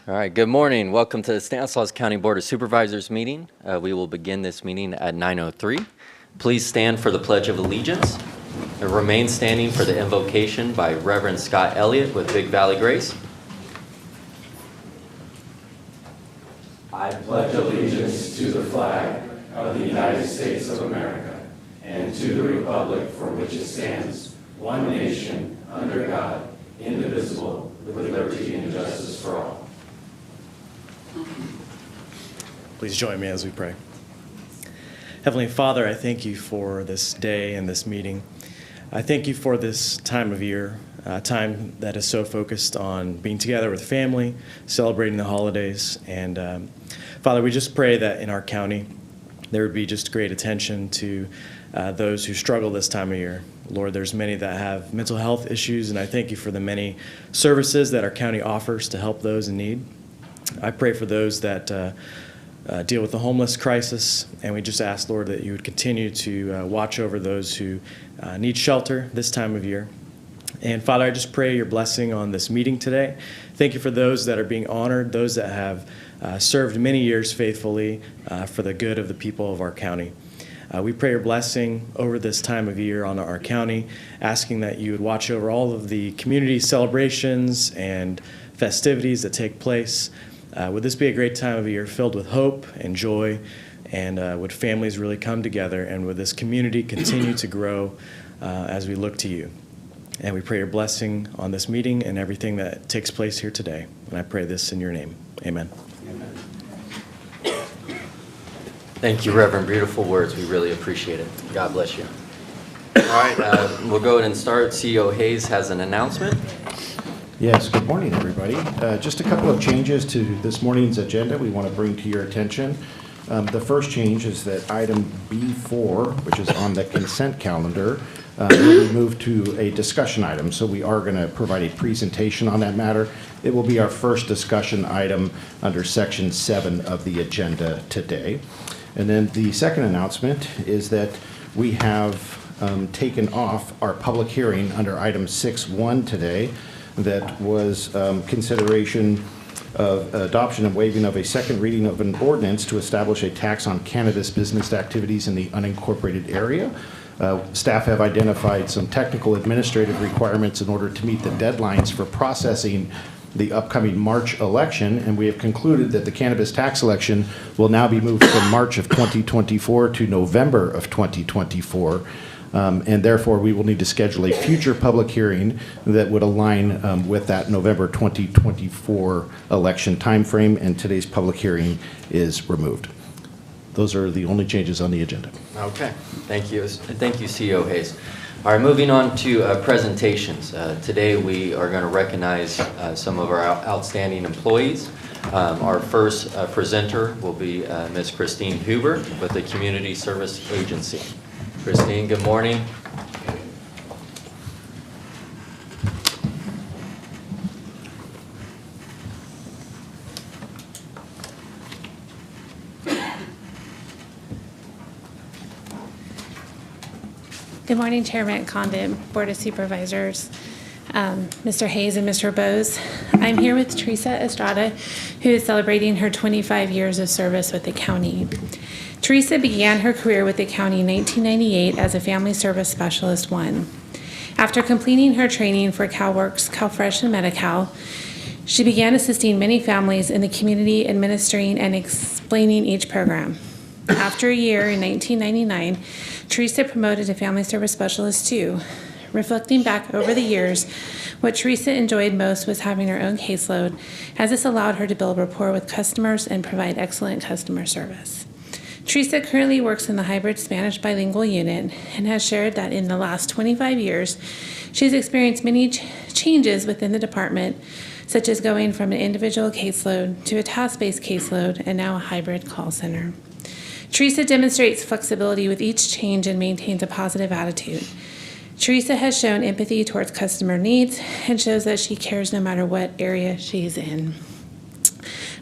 All right, good morning. Welcome to the Stanislaus County Board of Supervisors meeting. We will begin this meeting at 9:03. Please stand for the Pledge of Allegiance and remain standing for the invocation by Reverend Scott Elliott with Big Valley Grace. I pledge allegiance to the flag of the United States of America and to the republic for which it stands, one nation, under God, indivisible, with liberty and justice for all. Please join me as we pray. Heavenly Father, I thank you for this day and this meeting. I thank you for this time of year, a time that is so focused on being together with family, celebrating the holidays. And Father, we just pray that in our county, there would be just great attention to those who struggle this time of year. Lord, there's many that have mental health issues, and I thank you for the many services that our county offers to help those in need. I pray for those that deal with the homeless crisis, and we just ask, Lord, that you would continue to watch over those who need shelter this time of year. And Father, I just pray your blessing on this meeting today. Thank you for those that are being honored, those that have served many years faithfully for the good of the people of our county. We pray your blessing over this time of year on our county, asking that you would watch over all of the community celebrations and festivities that take place. Would this be a great time of year filled with hope and joy, and would families really come together, and would this community continue to grow as we look to you? And we pray your blessing on this meeting and everything that takes place here today. And I pray this in your name. Amen. Amen. Thank you, Reverend. Beautiful words. We really appreciate it. God bless you. All right, we'll go ahead and start. CEO Hayes has an announcement. Yes, good morning, everybody. Just a couple of changes to this morning's agenda we want to bring to your attention. The first change is that item B4, which is on the consent calendar, will be moved to a discussion item. So we are going to provide a presentation on that matter. It will be our first discussion item under Section 7 of the agenda today. And then the second announcement is that we have taken off our public hearing under item 6.1 today. That was consideration of adoption and waiving of a second reading of an ordinance to establish a tax on cannabis business activities in the unincorporated area. Staff have identified some technical administrative requirements in order to meet the deadlines for processing the upcoming March election, and we have concluded that the cannabis tax election will now be moved from March of 2024 to November of 2024. And therefore, we will need to schedule a future public hearing that would align with that November 2024 election timeframe, and today's public hearing is removed. Those are the only changes on the agenda. Okay, thank you. Thank you, CEO Hayes. All right, moving on to presentations. Today we are going to recognize some of our outstanding employees. Our first presenter will be Ms. Christine Huber with the Community Service Agency. Christine, good morning. Good morning, Chairman Condon, Board of Supervisors, Mr. Hayes and Mr. Bose. I'm here with Teresa Estrada, who is celebrating her 25 years of service with the county. Teresa began her career with the county in 1998 as a Family Service Specialist 1. After completing her training for CalWorks, CalFresh, and Medi-Cal, she began assisting many families in the community, administering and explaining each program. After a year in 1999, Teresa promoted to Family Service Specialist 2. Reflecting back over the years, what Teresa enjoyed most was having her own caseload, as this allowed her to build rapport with customers and provide excellent customer service. Teresa currently works in the hybrid Spanish bilingual unit and has shared that in the last 25 years, she's experienced many changes within the department, such as going from an individual caseload to a task-based caseload and now a hybrid call center. Teresa demonstrates flexibility with each change and maintains a positive attitude. Teresa has shown empathy towards customer needs and shows that she cares no matter what area she's in.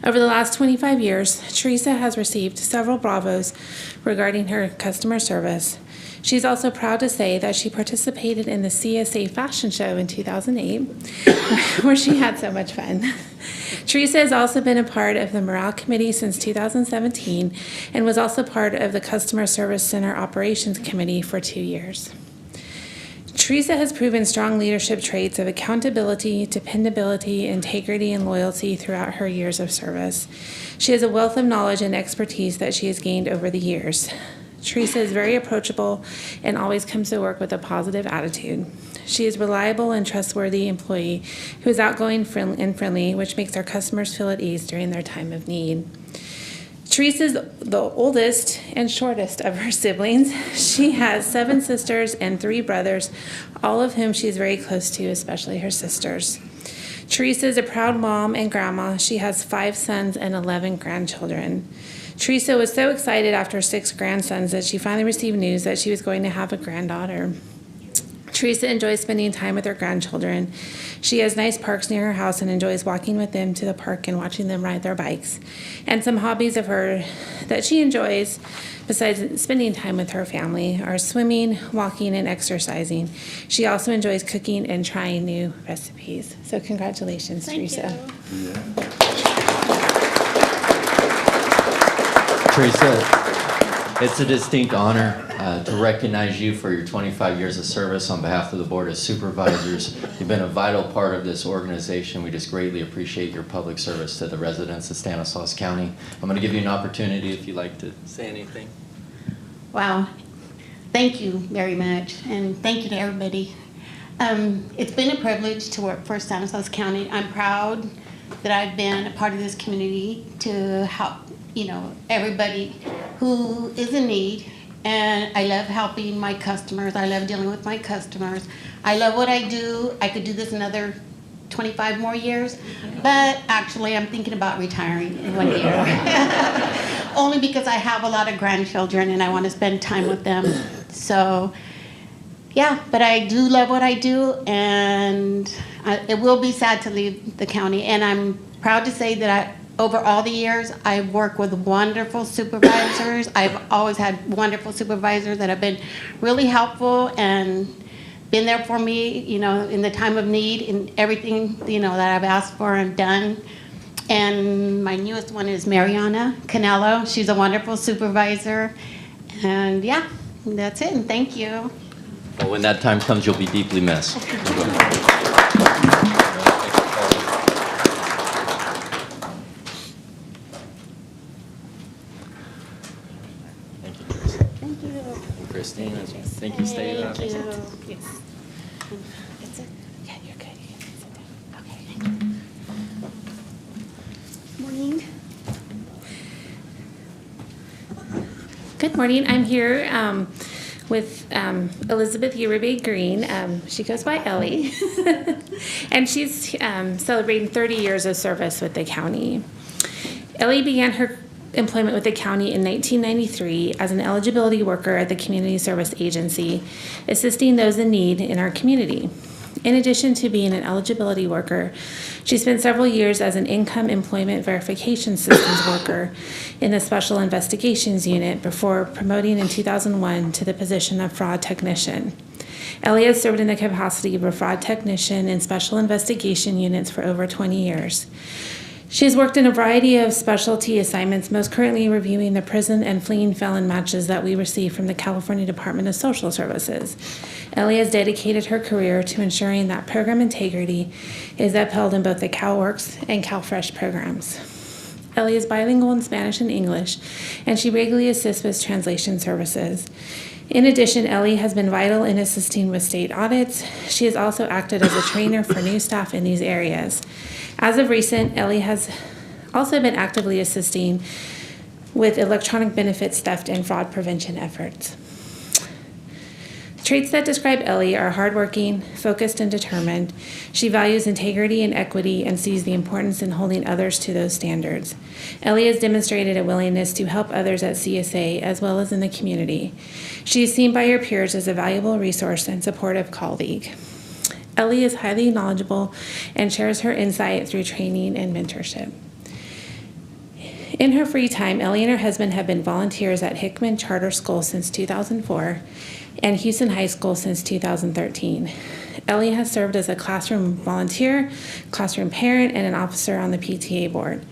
Over the last 25 years, Teresa has received several Bravos regarding her customer service. She's also proud to say that she participated in the CSA fashion show in 2008, where she had so much fun. Teresa has also been a part of the Morale Committee since 2017 and was also part of the Customer Service Center Operations Committee for 2 years. Teresa has proven strong leadership traits of accountability, dependability, integrity, and loyalty throughout her years of service. She has a wealth of knowledge and expertise that she has gained over the years. Teresa is very approachable and always comes to work with a positive attitude. She is a reliable and trustworthy employee who is outgoing and friendly, which makes our customers feel at ease during their time of need. Teresa is the oldest and shortest of her siblings. She has 7 sisters and 3 brothers, all of whom she is very close to, especially her sisters. Teresa is a proud mom and grandma. She has 5 sons and 11 grandchildren. Teresa was so excited after 6 grandsons that she finally received news that she was going to have a granddaughter. Teresa enjoys spending time with her grandchildren. She has nice parks near her house and enjoys walking with them to the park and watching them ride their bikes. And some hobbies of her that she enjoys, besides spending time with her family, are swimming, walking, and exercising. She also enjoys cooking and trying new recipes. So congratulations, Teresa. Teresa, it's a distinct honor to recognize you for your 25 years of service on behalf of the Board of Supervisors. You've been a vital part of this organization. We just greatly appreciate your public service to the residents of Stanislaus County. I'm going to give you an opportunity if you'd like to say anything. Wow. Thank you very much, and thank you to everybody. It's been a privilege to work for Stanislaus County. I'm proud that I've been a part of this community to help, everybody who is in need. And I love helping my customers. I love dealing with my customers. I love what I do. I could do this another 25 more years, but actually I'm thinking about retiring in 1 year. Only because I have a lot of grandchildren and I want to spend time with them. So, yeah, but I do love what I do, and it will be sad to leave the county. And I'm proud to say that over all the years, I've worked with wonderful supervisors. I've always had wonderful supervisors that have been really helpful and been there for me, in the time of need, in everything, that I've asked for and done. And my newest one is Mariana Canelo. She's a wonderful supervisor. And yeah, that's it, and thank you. Well, when that time comes, you'll be deeply missed. Christine, thank you. Stay up. Yes. Yeah, you're good. You can sit down. Okay. Morning. Good morning. I'm here with Elizabeth Uribe Green. She goes by Ellie. And she's celebrating 30 years of service with the county. Ellie began her employment with the county in 1993 as an eligibility worker at the Community Service Agency, assisting those in need in our community. In addition to being an eligibility worker, she spent several years as an income employment verification systems worker in the Special Investigations Unit before promoting in 2001 to the position of fraud technician. Ellie has served in the capacity of a fraud technician in Special Investigation Units for over 20 years. She has worked in a variety of specialty assignments, most currently reviewing the prison and fleeing felon matches that we receive from the California Department of Social Services. Ellie has dedicated her career to ensuring that program integrity is upheld in both the CalWorks and CalFresh programs. Ellie is bilingual in Spanish and English, and she regularly assists with translation services. In addition, Ellie has been vital in assisting with state audits. She has also acted as a trainer for new staff in these areas. As of recent, Ellie has also been actively assisting with electronic benefits theft and fraud prevention efforts. Traits that describe Ellie are hardworking, focused, and determined. She values integrity and equity and sees the importance in holding others to those standards. Ellie has demonstrated a willingness to help others at CSA as well as in the community. She is seen by her peers as a valuable resource and supportive colleague. Ellie is highly knowledgeable and shares her insight through training and mentorship. In her free time, Ellie and her husband have been volunteers at Hickman Charter School since 2004. and Houston High School since 2013. Ellie has served as a classroom volunteer, classroom parent, and an officer on the PTA board.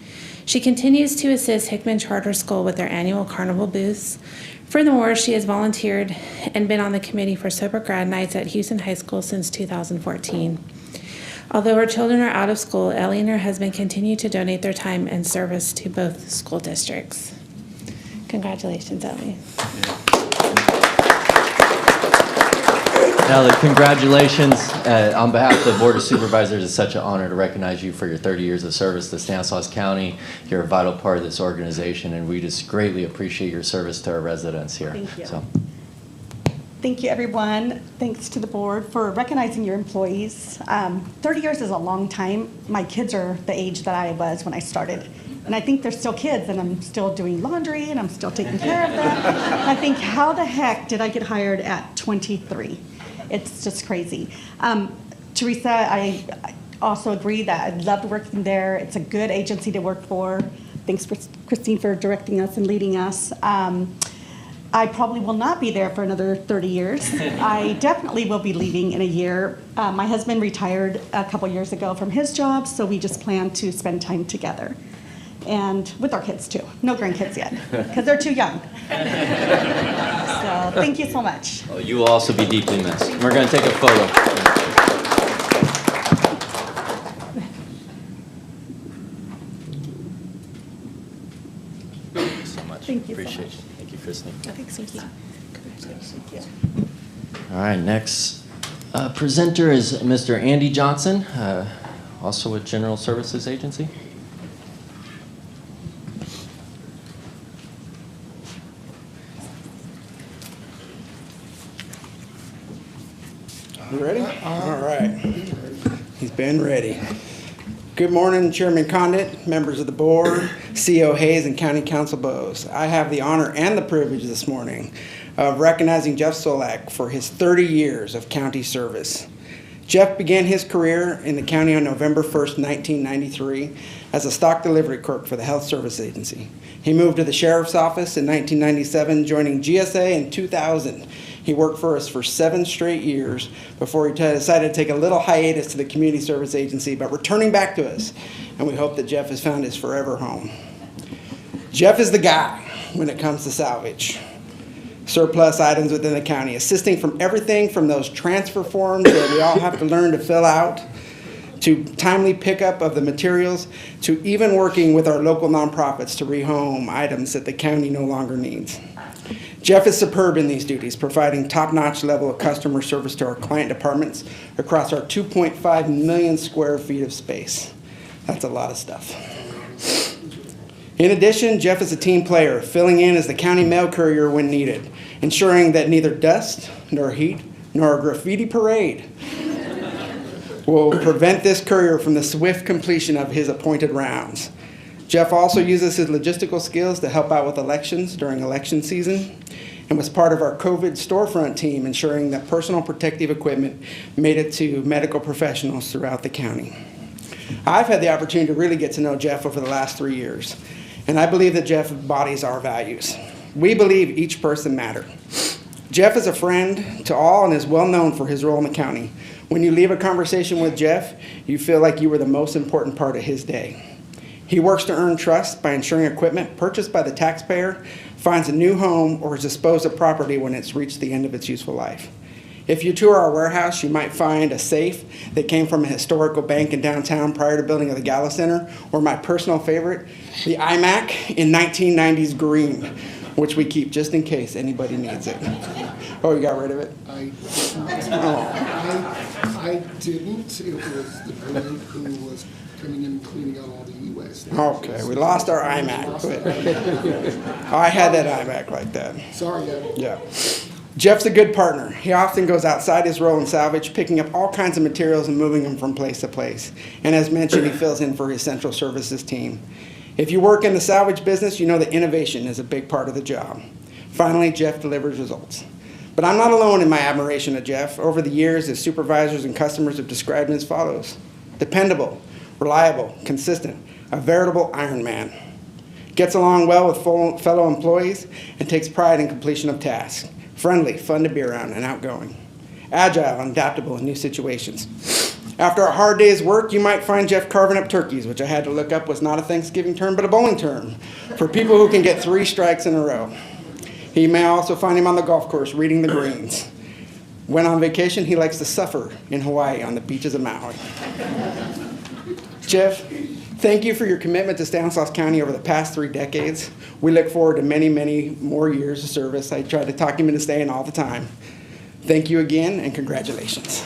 She continues to assist Hickman Charter School with their annual carnival booths. Furthermore, she has volunteered and been on the committee for Sober Grad Nights at Houston High School since 2014. Although her children are out of school, Ellie and her husband continue to donate their time and service to both school districts. Congratulations, Ellie. Now, congratulations. On behalf of the Board of Supervisors, it's such an honor to recognize you for your 30 years of service to Stanislaus County. You're a vital part of this organization, and we just greatly appreciate your service to our residents here. Thank you. So, Thank you, everyone. Thanks to the board for recognizing your employees. 30 years is a long time. My kids are the age that I was when I started. And I think they're still kids, and I'm still doing laundry, and I'm still taking care of them. And I think, how the heck did I get hired at 23? It's just crazy. Teresa, I also agree that I loved working there. It's a good agency to work for. Thanks, Christine, for directing us and leading us. I probably will not be there for another 30 years. I definitely will be leaving in a year. My husband retired a couple years ago from his job, so we just plan to spend time together. And with our kids too. No grandkids yet, because they're too young. So thank you so much. well, you will also be deeply missed. We're going to take a photo. Thank you so much. Thank you so Appreciate much. you. Thank you, Christine. Thanks, thank you. All right, next presenter is Mr. Andy Johnson, also with General Services Agency. You ready? All right. He's been ready. Good morning, Chairman Condit, members of the board, CO Hayes, and County Council Bowes. I have the honor and the privilege this morning of recognizing Jeff Solak for his 30 years of county service. Jeff began his career in the county on November 1st, 1993 as a stock delivery clerk for the Health Service Agency. He moved to the Sheriff's Office in 1997, joining GSA in 2000. He worked for us for 7 straight years before he decided to take a little hiatus to the Community Service Agency, but returning back to us, and we hope that Jeff has found his forever home. Jeff is the guy when it comes to salvage. Surplus items within the county, assisting from everything from those transfer forms that we all have to learn to fill out, to timely pickup of the materials, to even working with our local nonprofits to rehome items that the county no longer needs. Jeff is superb in these duties, providing top-notch level of customer service to our client departments across our 2.5 million square feet of space. That's a lot of stuff. In addition, Jeff is a team player, filling in as the county mail courier when needed, ensuring that neither dust, nor heat, nor a graffiti parade will prevent this courier from the swift completion of his appointed rounds. Jeff also uses his logistical skills to help out with elections during election season and was part of our COVID storefront team, ensuring that personal protective equipment made it to medical professionals throughout the county. I've had the opportunity to really get to know Jeff over the last 3 years, and I believe that Jeff embodies our values. We believe each person matters. Jeff is a friend to all and is well known for his role in the county. When you leave a conversation with Jeff, you feel like you were the most important part of his day. He works to earn trust by ensuring equipment purchased by the taxpayer finds a new home or is disposed of property when it's reached the end of its useful life. If you tour our warehouse, you might find a safe that came from a historical bank in downtown prior to building of the Gala Center, or my personal favorite, the iMac in 1990s green, which we keep just in case anybody needs it. Oh, you got rid of it? I didn't. It was the person who was coming in and cleaning out all the e-waste. Okay, we lost our iMac. But I had that iMac like that. Sorry, Ed. Yeah. Jeff's a good partner. He often goes outside his role in salvage, picking up all kinds of materials and moving them from place to place. And as mentioned, he fills in for his central services team. If you work in the salvage business, you know that innovation is a big part of the job. Finally, Jeff delivers results. But I'm not alone in my admiration of Jeff. Over the years, his supervisors and customers have described him as follows: dependable, reliable, consistent, a veritable Iron Man. Gets along well with fellow employees and takes pride in completion of tasks. friendly, fun to be around, and outgoing, agile and adaptable in new situations. After a hard day's work, you might find Jeff carving up turkeys, which I had to look up was not a Thanksgiving term, but a bowling term, for people who can get 3 strikes in a row. You may also find him on the golf course reading the greens. When on vacation, he likes to suffer in Hawaii on the beaches of Maui. Jeff, thank you for your commitment to Stanislaus County over the past 3 decades. We look forward to many, many more years of service. I try to talk him into staying all the time. Thank you again, and congratulations.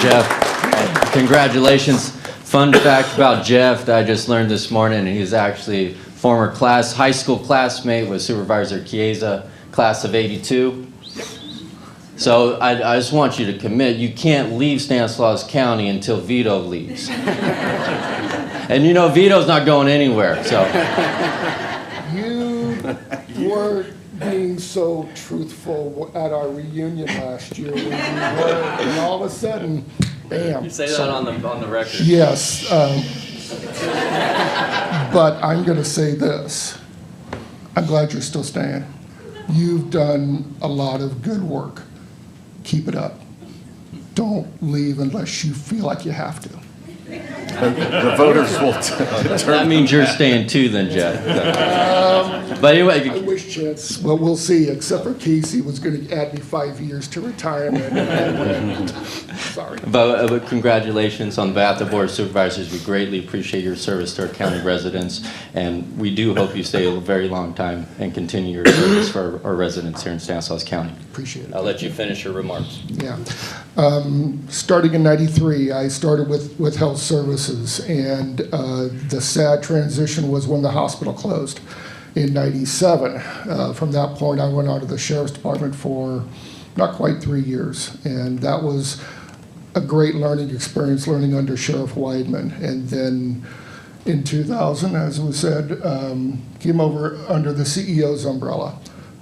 Jeff, congratulations. Fun fact about Jeff that I just learned this morning, he's actually former high school classmate with Supervisor Chiesa, class of '82. So I just want you to commit, you can't leave Stanislaus County until Vito leaves. And you know Vito's not going anywhere, so. You weren't being so truthful at our reunion last year when you were, and all of a sudden, bam. You say that on the record. Yes, but I'm going to say this. I'm glad you're still staying. You've done a lot of good work. Keep it up. Don't leave unless you feel like you have to. The voters will That means you're staying too then, Jeff. But I anyway, wish Chance, well, we'll see, except for Casey was going to add me 5 years to retirement. Sorry. but congratulations on behalf of the Board of Supervisors. We greatly appreciate your service to our county residents, and we do hope you stay a very long time and continue your service for our residents here in Stanislaus County. Appreciate it. I'll let you finish your remarks. Yeah. Starting in '93, I started with health services, and the sad transition was when the hospital closed in '97. From that point, I went on to the Sheriff's Department for not quite 3 years, and that was a great learning experience, learning under Sheriff Weidman. And then in 2000, as was said, came over under the CEO's umbrella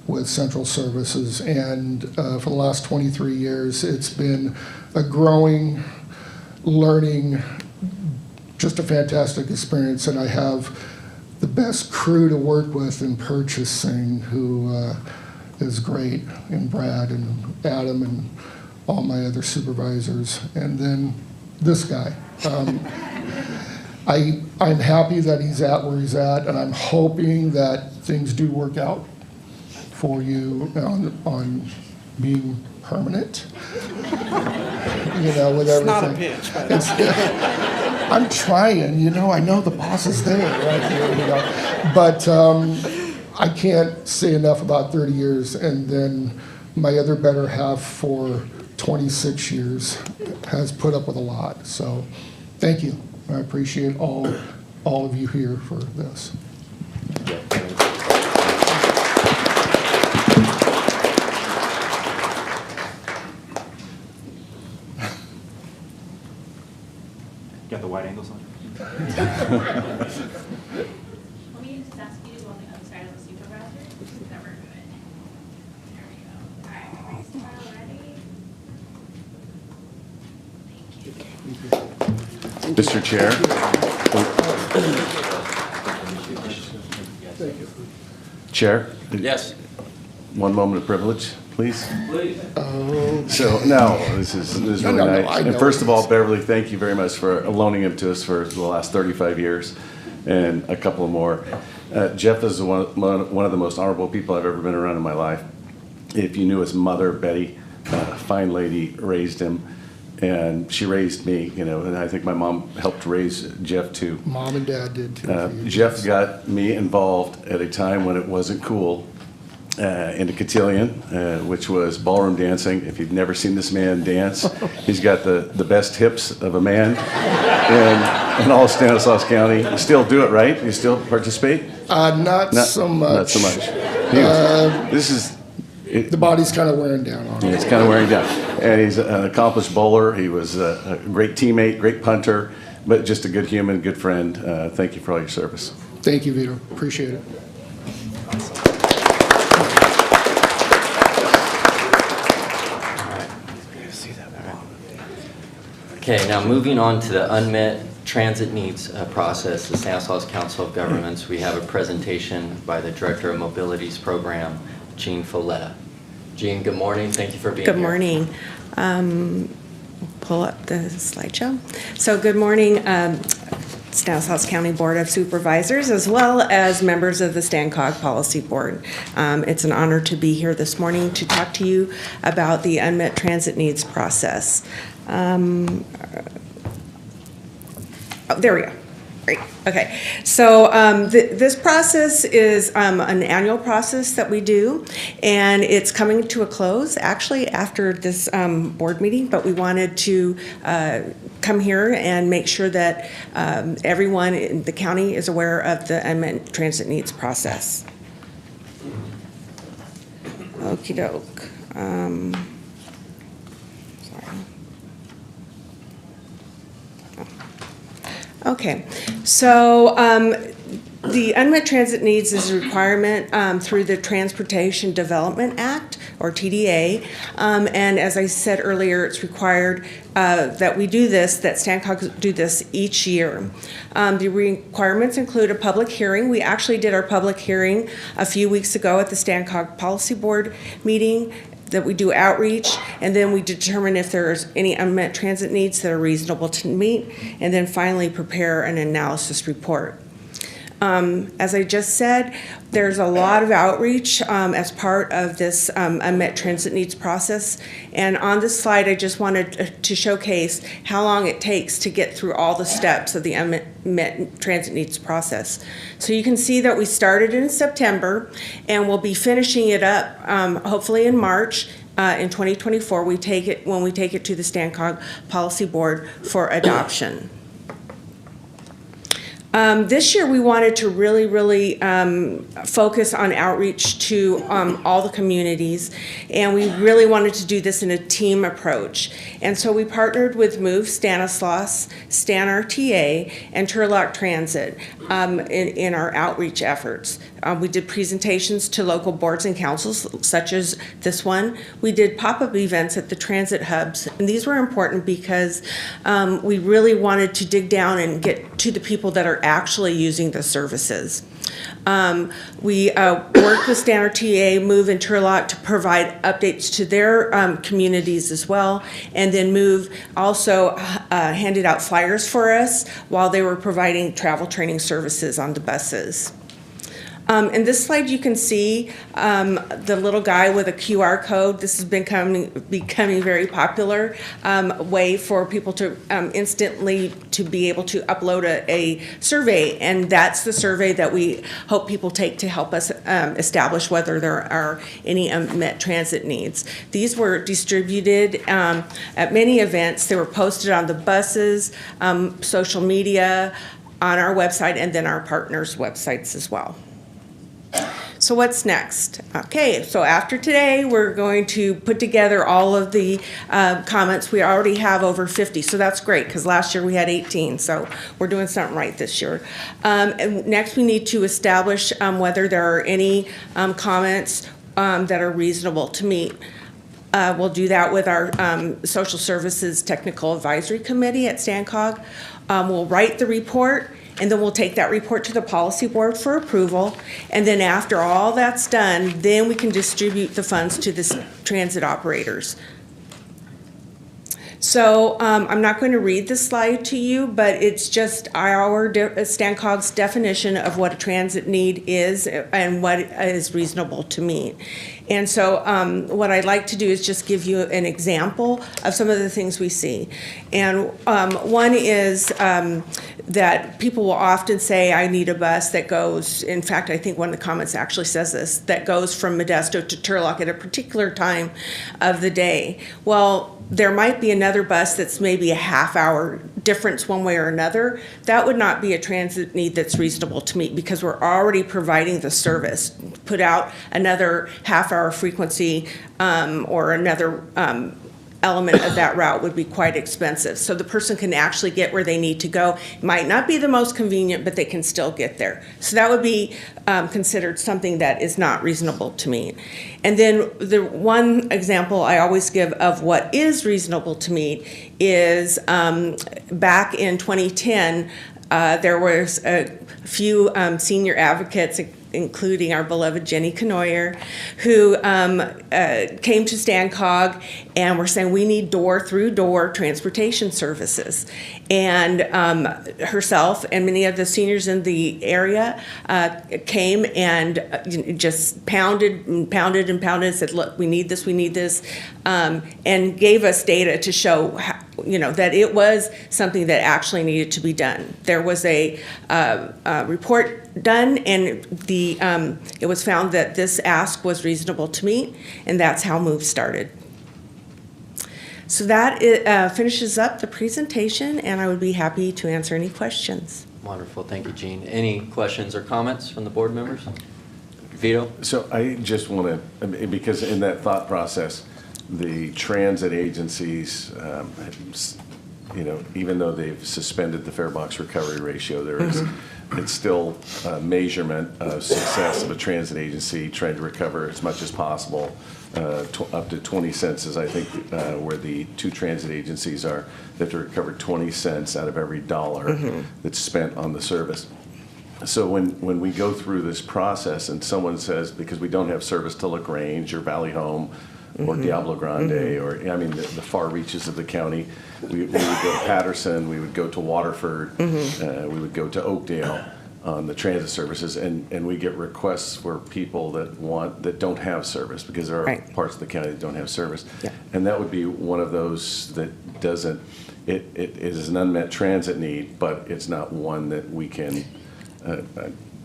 with Central Services, and for the last 23 years, it's been a growing, learning, just a fantastic experience, and I have the best crew to work with in purchasing who is great, and Brad and Adam and all my other supervisors, and then this guy. I'm happy that he's at where he's at, and I'm hoping that things do work out for you on being permanent. You know, with everything. It's not a pitch, but I'm trying, you know, I know the boss is there right here, you know. But I can't say enough about 30 years, and then my other better half for 26 years has put up with a lot. So thank you. I appreciate all of you here for this. Got the wide angles on? Let me just ask you to go on the other side of the supervisor. Then we're good. There we go. All right, raise the file ready. Thank you. Mr. Chair. Chair, Yes. one moment of privilege, please. Please. So, no, this is really No, nice. I And know. first of all, Beverly, thank you very much for loaning him to us for the last 35 years and a couple more. Jeff is one of the most honorable people I've ever been around in my life. If you knew his mother, Betty, a fine lady, raised him, and she raised me, you know, and I think my mom helped raise Jeff too. Mom and Dad did too. for you. Jeff got me involved at a time when it wasn't cool into cotillion, which was ballroom dancing. If you've never seen this man dance, he's got the best hips of a man in all of Stanislaus County. You still do it, right? You still participate? Not so much. Not so much. This is... The body's kind of wearing down on him. It's kind of wearing down. And he's an accomplished bowler. He was a great teammate, great punter, but just a good human, good friend. Thank you for all your service. Thank you, Vito. Appreciate it. Okay, now moving on to the unmet transit needs process, the Stanislaus Council of Governments, we have a presentation by the Director of Mobility's program, Jean Folletta. Jean, good morning. Thank you for being here. Good morning. Pull up the slideshow. So good morning, Stanislaus County Board of Supervisors, as well as members of the StanCog Policy Board. It's an honor to be here this morning to talk to you about the unmet transit needs process. There we go. Great. Okay. So this process is an annual process that we do, and it's coming to a close actually after this board meeting, but we wanted to come here and make sure that everyone in the county is aware of the unmet transit needs process. Okie doke. Okay, so the unmet transit needs is a requirement through the Transportation Development Act, or TDA, and as I said earlier, it's required that we do this, that StanCog do this each year. The requirements include a public hearing. We actually did our public hearing a few weeks ago at the StanCog Policy Board meeting, that we do outreach, and then we determine if there's any unmet transit needs that are reasonable to meet, and then finally prepare an analysis report. As I just said, there's a lot of outreach as part of this unmet transit needs process. And on this slide, I just wanted to showcase how long it takes to get through all the steps of the unmet transit needs process. So you can see that we started in September, and we'll be finishing it up hopefully in March. In 2024, when we take it to the StanCog Policy Board for adoption. This year, we wanted to really focus on outreach to all the communities, and we really wanted to do this in a team approach. And so we partnered with Move Stanislaus, Stan RTA, and Turlock Transit in our outreach efforts. We did presentations to local boards and councils, such as this one. We did pop-up events at the transit hubs, and these were important because we really wanted to dig down and get to the people that are actually using the services. We worked with Stan RTA, Move, and Turlock to provide updates to their communities as well, and then Move also handed out flyers for us while they were providing travel training services on the buses. In this slide, you can see the little guy with a QR code. This has been becoming very popular way for people to instantly to be able to upload a survey, and that's the survey that we hope people take to help us establish whether there are any unmet transit needs. These were distributed at many events. They were posted on the buses, social media, on our website, and then our partners' websites as well. So what's next? Okay, so after today, we're going to put together all of the comments. We already have over 50, so that's great, because last year we had 18, so we're doing something right this year. And next, we need to establish whether there are any comments that are reasonable to meet. We'll do that with our Social Services Technical Advisory Committee at StanCog. We'll write the report, and then we'll take that report to the policy board for approval. And then after all that's done, then we can distribute the funds to the transit operators. So I'm not going to read this slide to you, but it's just our StanCog's definition of what a transit need is and what is reasonable to meet. And so what I'd like to do is just give you an example of some of the things we see. And one is that people will often say, I need a bus that goes, in fact, I think one of the comments actually says this, that goes from Modesto to Turlock at a particular time of the day. Well, there might be another bus that's maybe a half-hour difference one way or another. That would not be a transit need that's reasonable to meet because we're already providing the service. Put out another half-hour frequency or another element of that route would be quite expensive. So the person can actually get where they need to go. It might not be the most convenient, but they can still get there. So that would be considered something that is not reasonable to meet. And then the one example I always give of what is reasonable to meet is back in 2010, there was a few senior advocates, including our beloved Jenny Canoyer, who came to StanCog and were saying we need door-through-door transportation services. And herself and many of the seniors in the area came and just pounded and pounded and pounded and said, look, we need this, and gave us data to show how, that it was something that actually needed to be done. There was a report done, and it was found that this ask was reasonable to meet, and that's how MOVE started. So that finishes up the presentation, and I would be happy to answer any questions. Wonderful, thank you, Jean. Any questions or comments from the board members? Vito? So I just want to, because in that thought process, the transit agencies, even though they've suspended the fare box recovery ratio, there is, it's still a measurement of success of a transit agency trying to recover as much as possible. Up to 20 cents is, I think, where the two transit agencies are. They have to recover 20 cents out of every dollar that's spent on the service. So when we go through this process and someone says, because we don't have service to LaGrange or Valley Home or Diablo Grande or, the far reaches of the county, we would go to Patterson, we would go to Waterford, we would go to Oakdale on the transit services, and we get requests for people that don't have service, because there are parts of the county that don't have service. Yeah. And that would be one of those that doesn't, it is an unmet transit need, but it's not one that we can,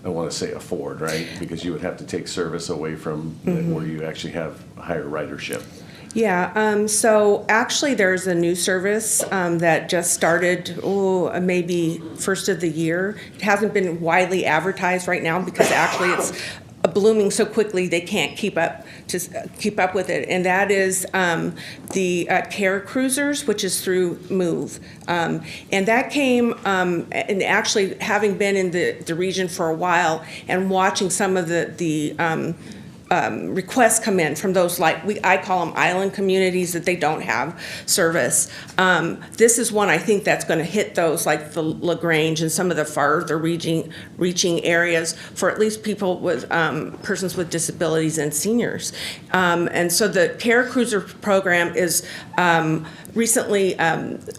I want to say afford, right? Because you would have to take service away from where you actually have higher ridership. Yeah, so actually there's a new service that just started, maybe first of the year. It hasn't been widely advertised right now because actually it's blooming so quickly they can't keep up with it. And that is the Care Cruisers, which is through MOVE. And that came, and actually having been in the region for a while and watching some of the requests come in from those, I call them island communities that they don't have service. This is one I think that's going to hit those like the LaGrange and some of the farther reaching areas for at least people with persons with disabilities and seniors. And so the Care Cruiser program is recently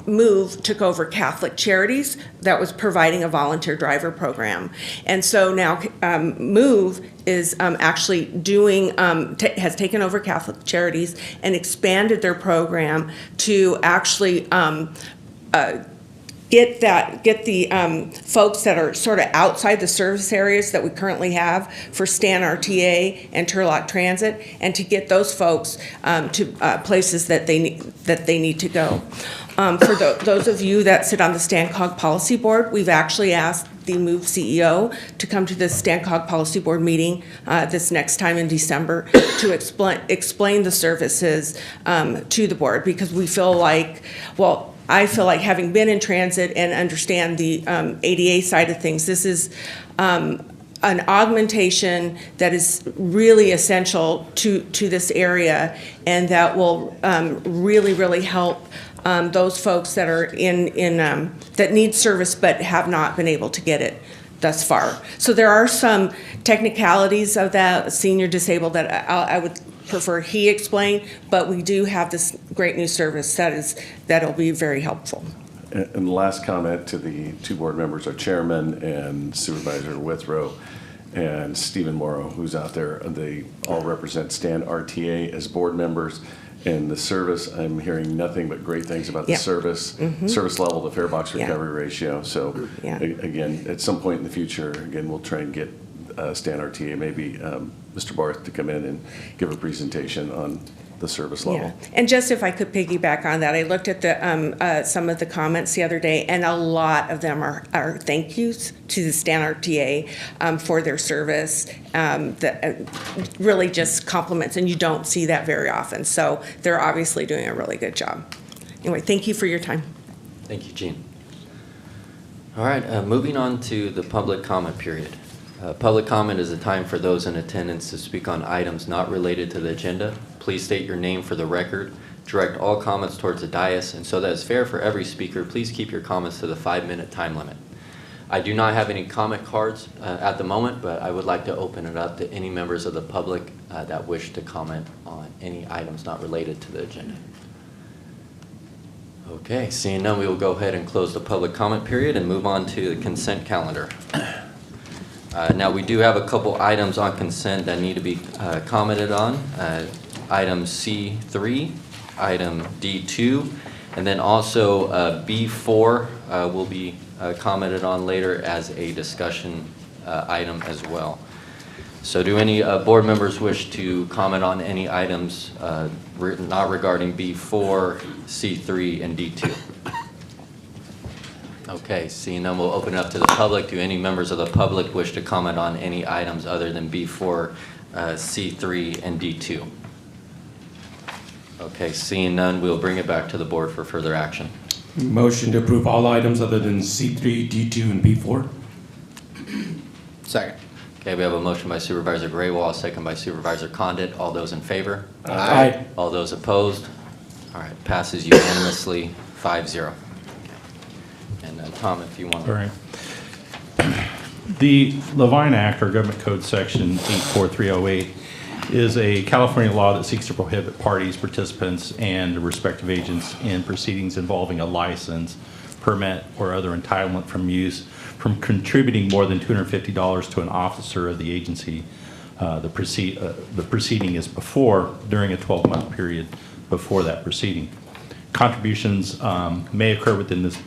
MOVE took over Catholic Charities that was providing a volunteer driver program. And so now MOVE is actually doing, has taken over Catholic Charities and expanded their program to actually get the folks that are sort of outside the service areas that we currently have for Stan RTA and Turlock Transit, and to get those folks to places that they need to go. For those of you that sit on the StanCog Policy Board, we've actually asked the MOVE CEO to come to the StanCog Policy Board meeting this next time in December to explain the services to the board, because we feel like, I feel like, having been in transit and understand the ADA side of things, this is an augmentation that is really essential to this area, and that will really, really help those folks that are that need service but have not been able to get it thus far. So there are some technicalities of that senior disabled that I would prefer he explain, but we do have this great new service that'll be very helpful. And the last comment to the two board members, our chairman and Supervisor Withrow and Stephen Morrow, who's out there. They all represent Stan RTA as board members. And the service, I'm hearing nothing but great things about the service level, the fare box recovery ratio. So again, at some point in the future, we'll try and get Stan RTA, maybe Mr. Barth, to come in and give a presentation on the service level. Yeah, and just if I could piggyback on that, I looked at the some of the comments the other day, and a lot of them are thank yous to the Stan RTA for their service. That really just compliments, and you don't see that very often. So they're obviously doing a really good job. Anyway, thank you for your time. Thank you, Jean. All right, moving on to the public comment period. Public comment is a time for those in attendance to speak on items not related to the agenda. Please state your name for the record. Direct all comments towards the dais, and so that it's fair for every speaker, please keep your comments to the 5-minute time limit. I do not have any comment cards at the moment, but I would like to open it up to any members of the public that wish to comment on any items not related to the agenda. Okay, seeing none, we will go ahead and close the public comment period and move on to the consent calendar. Now, we do have a couple items on consent that need to be commented on. Item C3, item D2, and then also B4 will be commented on later as a discussion item as well. So do any board members wish to comment on any items not regarding B4, C3, and D2? Okay, seeing none, we'll open it up to the public. Do any members of the public wish to comment on any items other than B4, C3, and D2? Okay, seeing none, we'll bring it back to the board for further action. Motion to approve all items other than C3, D2, and B4. Second. Okay, we have a motion by Supervisor Graywall, a second by Supervisor Condit. All those in favor? Aye. All those opposed? All right, passes unanimously, 5-0. And Tom, if you want. All right. The Levine Act, or Government Code Section 84308, is a California law that seeks to prohibit parties, participants, and respective agents in proceedings involving a license, permit, or other entitlement from contributing more than $250 to an officer of the agency the proceeding is before, during a 12-month period before that proceeding. Contributions may occur within this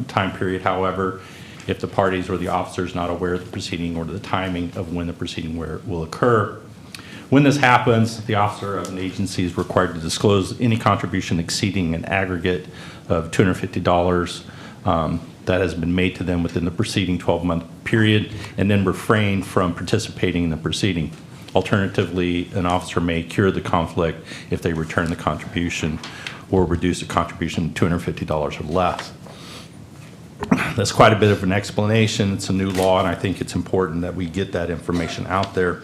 time period. However, if the parties or the officer is not aware of the proceeding or the timing of when the proceeding will occur. When this happens, the officer of an agency is required to disclose any contribution exceeding an aggregate of $250 that has been made to them within the preceding 12-month period, and then refrain from participating in the proceeding. Alternatively, an officer may cure the conflict if they return the contribution or reduce the contribution to $250 or less. That's quite a bit of an explanation. It's a new law, and I think it's important that we get that information out there.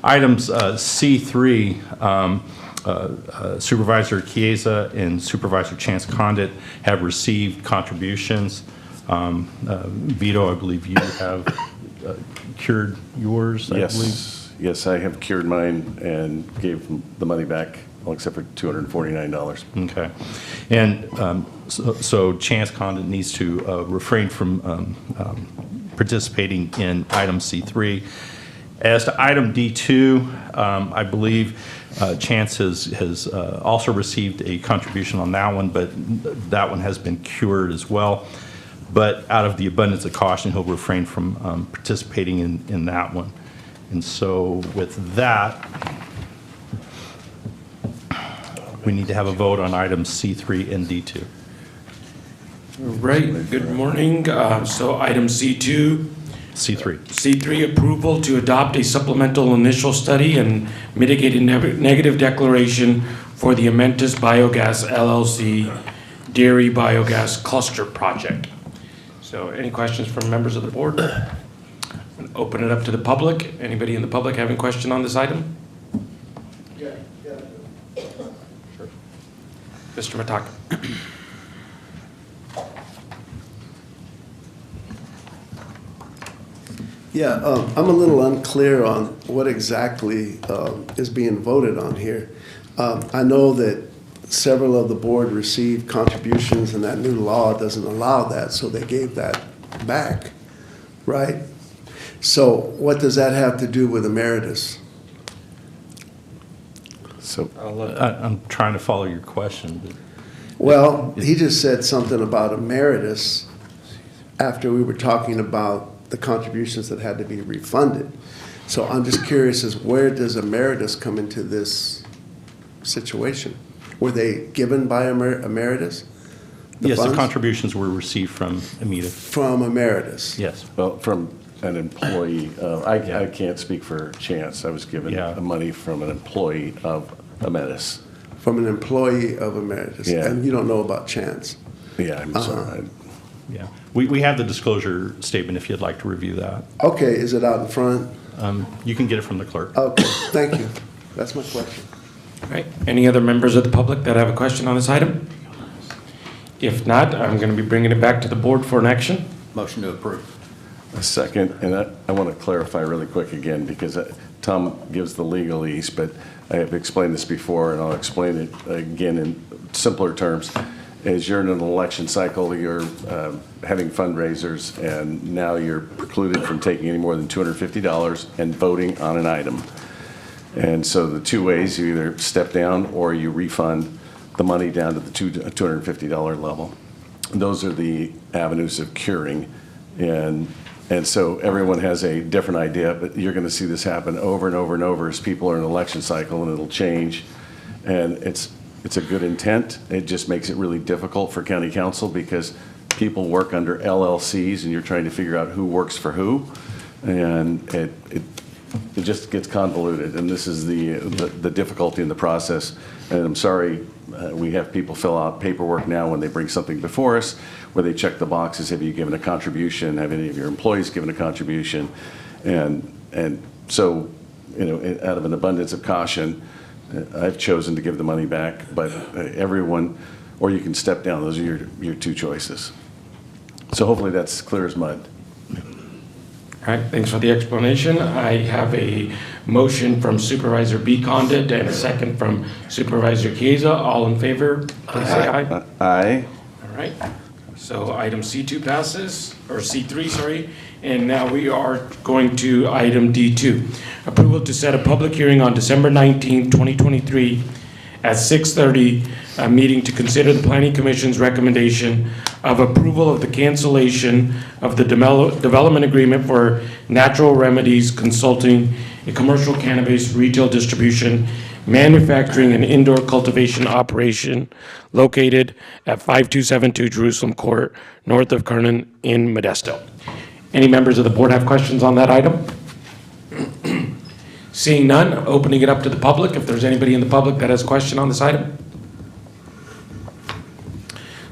Items C3, Supervisor Chiesa and Supervisor Chance Condit have received contributions. Vito, I believe you have cured yours, I believe. Yes, I have cured mine and gave the money back, all except for $249. Okay. And so Chance Condit needs to refrain from participating in item C3. As to item D2, I believe Chance has also received a contribution on that one, but that one has been cured as well. But out of the abundance of caution, he'll refrain from participating in that one. And so with that, we need to have a vote on items C3 and D2. Right, good morning. So item C2. C3. C3, approval to adopt a supplemental initial study and mitigating negative declaration for the Amentus Biogas LLC Dairy Biogas Cluster Project. So any questions from members of the board? Open it up to the public. Anybody in the public having a question on this item? Yeah. Sure. Mr. Mataka. Yeah, I'm a little unclear on what exactly is being voted on here. I know that several of the board received contributions and that new law doesn't allow that, so they gave that back, right? So what does that have to do with emeritus? So I'm trying to follow your question. But well, he just said something about emeritus after we were talking about the contributions that had to be refunded. So I'm just curious as where does emeritus come into this situation? Were they given by Emeritus? Yes, the funds? contributions were received from Amita. From Emeritus? Yes. Well, from an employee, I can't speak for Chance. I was given Yeah. money from an employee of Ametis. From an employee of Emeritus? Yeah. And you don't know about Chance? Yeah, I'm sorry. Yeah. We have the disclosure statement if you'd like to review that. Okay, is it out in front? You can get it from the clerk. Okay, thank you. That's my question. All right. Any other members of the public that have a question on this item? If not, I'm going to be bringing it back to the board for an action. Motion to approve. A second, and I want to clarify really quick again, because Tom gives the legalese, but I have explained this before, and I'll explain it again in simpler terms. As you're in an election cycle, you're having fundraisers, and now you're precluded from taking any more than $250 and voting on an item. And so the two ways, you either step down or you refund the money down to the $250 level. Those are the avenues of curing. And so everyone has a different idea, but you're going to see this happen over and over and over as people are in an election cycle, and it'll change. And it's a good intent. It just makes it really difficult for county council because people work under LLCs and you're trying to figure out who works for who. And it just gets convoluted. And this is the difficulty in the process. And I'm sorry, we have people fill out paperwork now when they bring something before us where they check the boxes. Have you given a contribution? Have any of your employees given a contribution? And so, you know, out of an abundance of caution, I've chosen to give the money back, but everyone, or you can step down. Those are your two choices. So hopefully that's clear as mud. All right, thanks for the explanation. I have a motion from Supervisor B. Condit and a second from Supervisor Chiesa. All in favor, please say aye. Aye. All right, so item C2 passes, or C3, sorry. And now we are going to item D2. Approval to set a public hearing on December 19, 2023 at 6:30, a meeting to consider the Planning Commission's recommendation of approval of the cancellation of the development agreement for Natural Remedies Consulting, a commercial cannabis retail distribution, manufacturing, and indoor cultivation operation located at 5272 Jerusalem Court, north of Kernan in Modesto. Any members of the board have questions on that item? Seeing none, opening it up to the public. If there's anybody in the public that has a question on this item.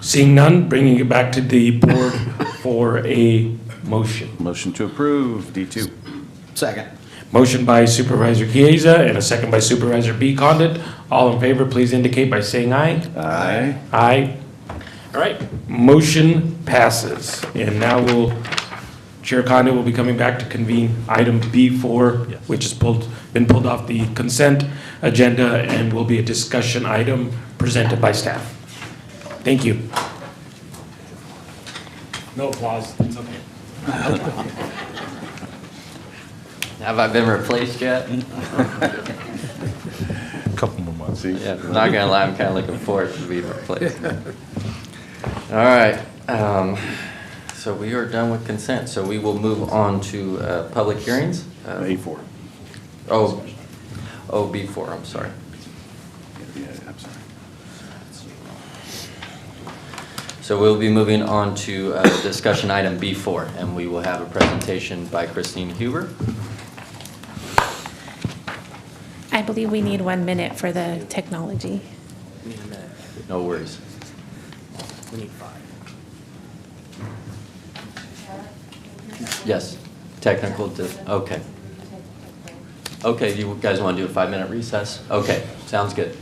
Seeing none, bringing it back to the board for a motion. Motion to approve, D2. Second. Motion by Supervisor Chiesa and a second by Supervisor B. Condit. All in favor, please indicate by saying aye. Aye. Aye. All right, motion passes. And now Chair Condit will be coming back to convene item B4, Yes. which has been pulled off the consent agenda and will be a discussion item presented by staff. Thank you. No applause, it's okay. Have I been replaced yet? Couple more months. Yeah, I'm not gonna lie, I'm kind of looking forward to being replaced. All right, so we are done with consent, so we will move on to public hearings. A4. Oh, B4, I'm sorry. Yeah, I'm sorry. So we'll be moving on to discussion item B4, and we will have a presentation by Christine Huber. I believe we need 1 minute for the technology. No worries. We need 5. Yes, technical, okay. Okay, you guys want to do a 5-minute recess? Okay, sounds good.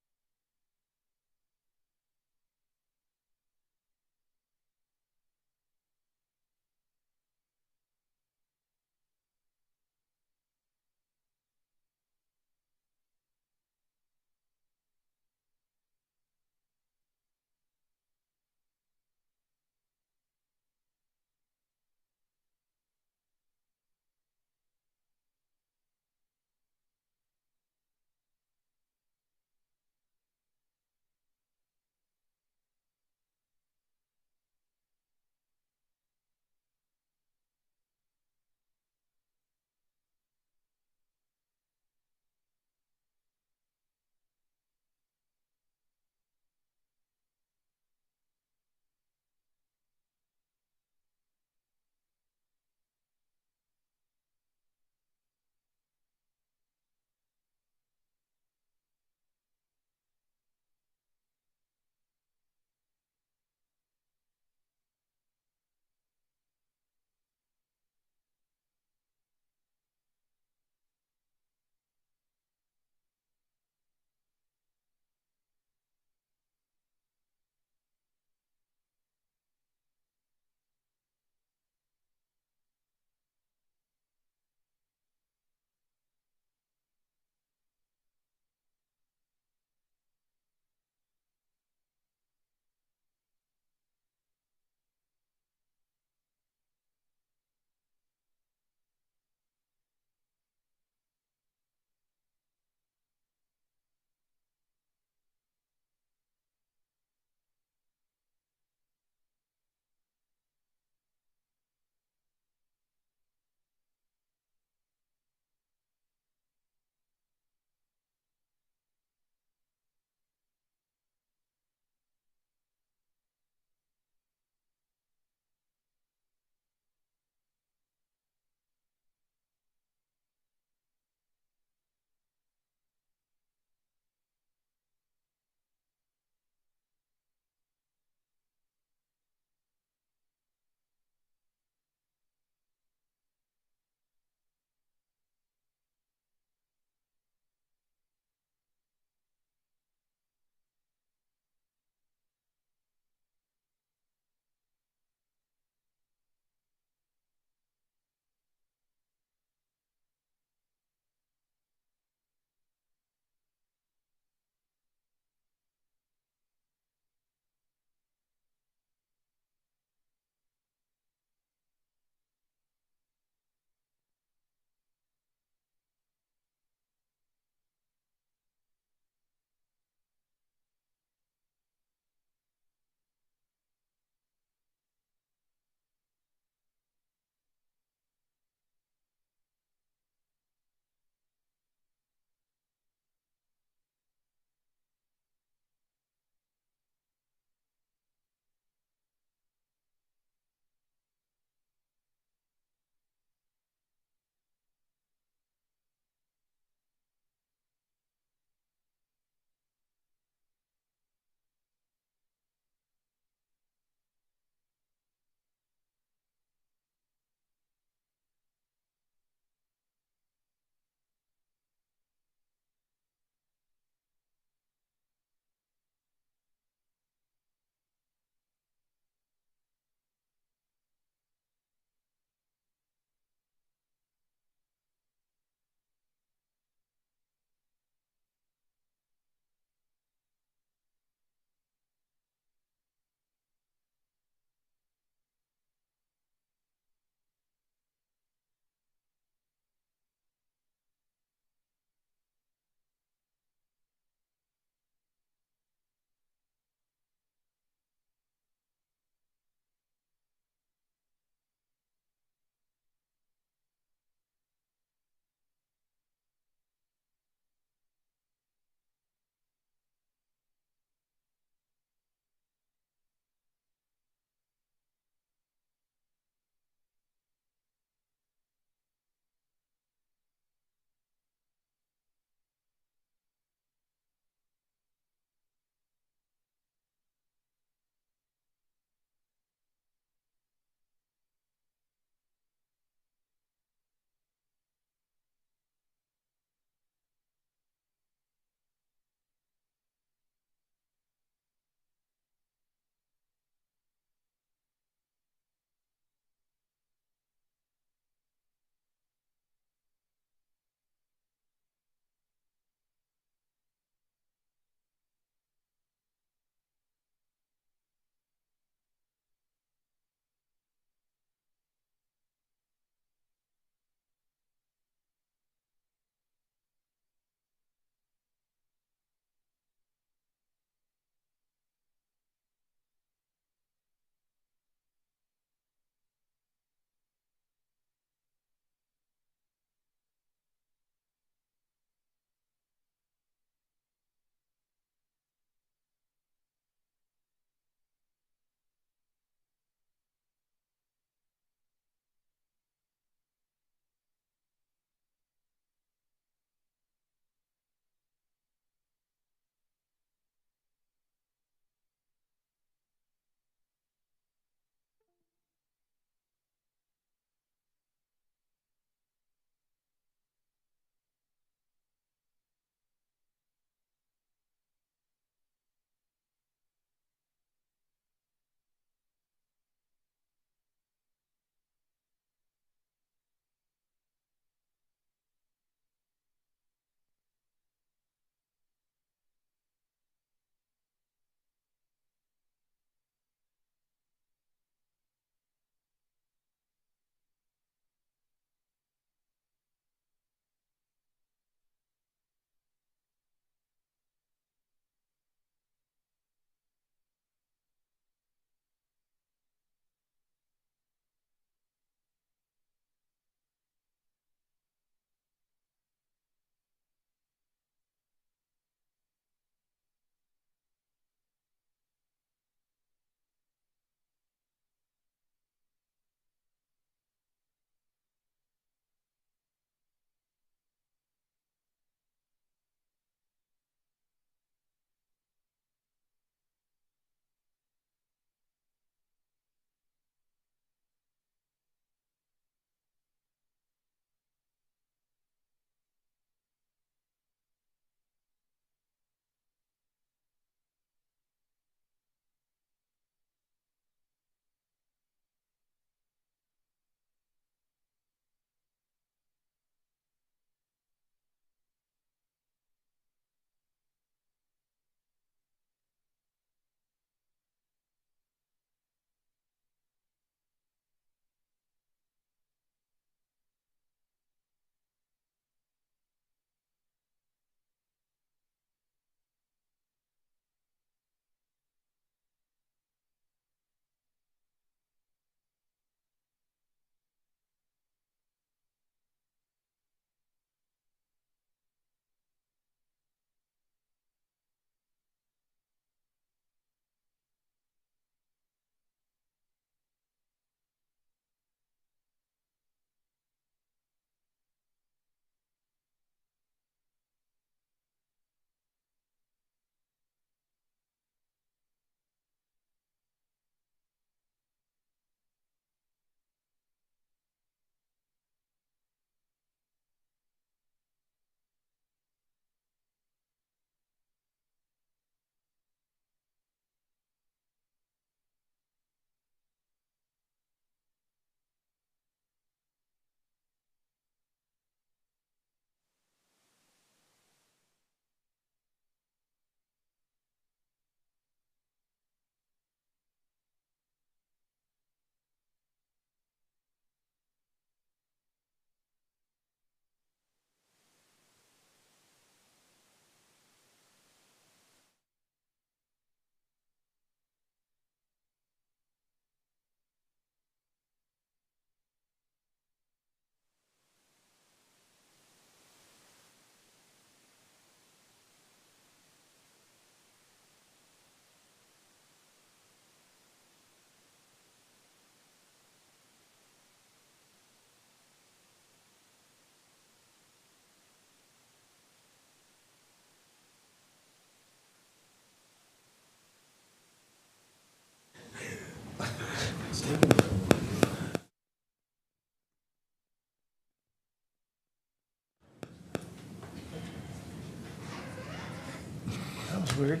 Weird.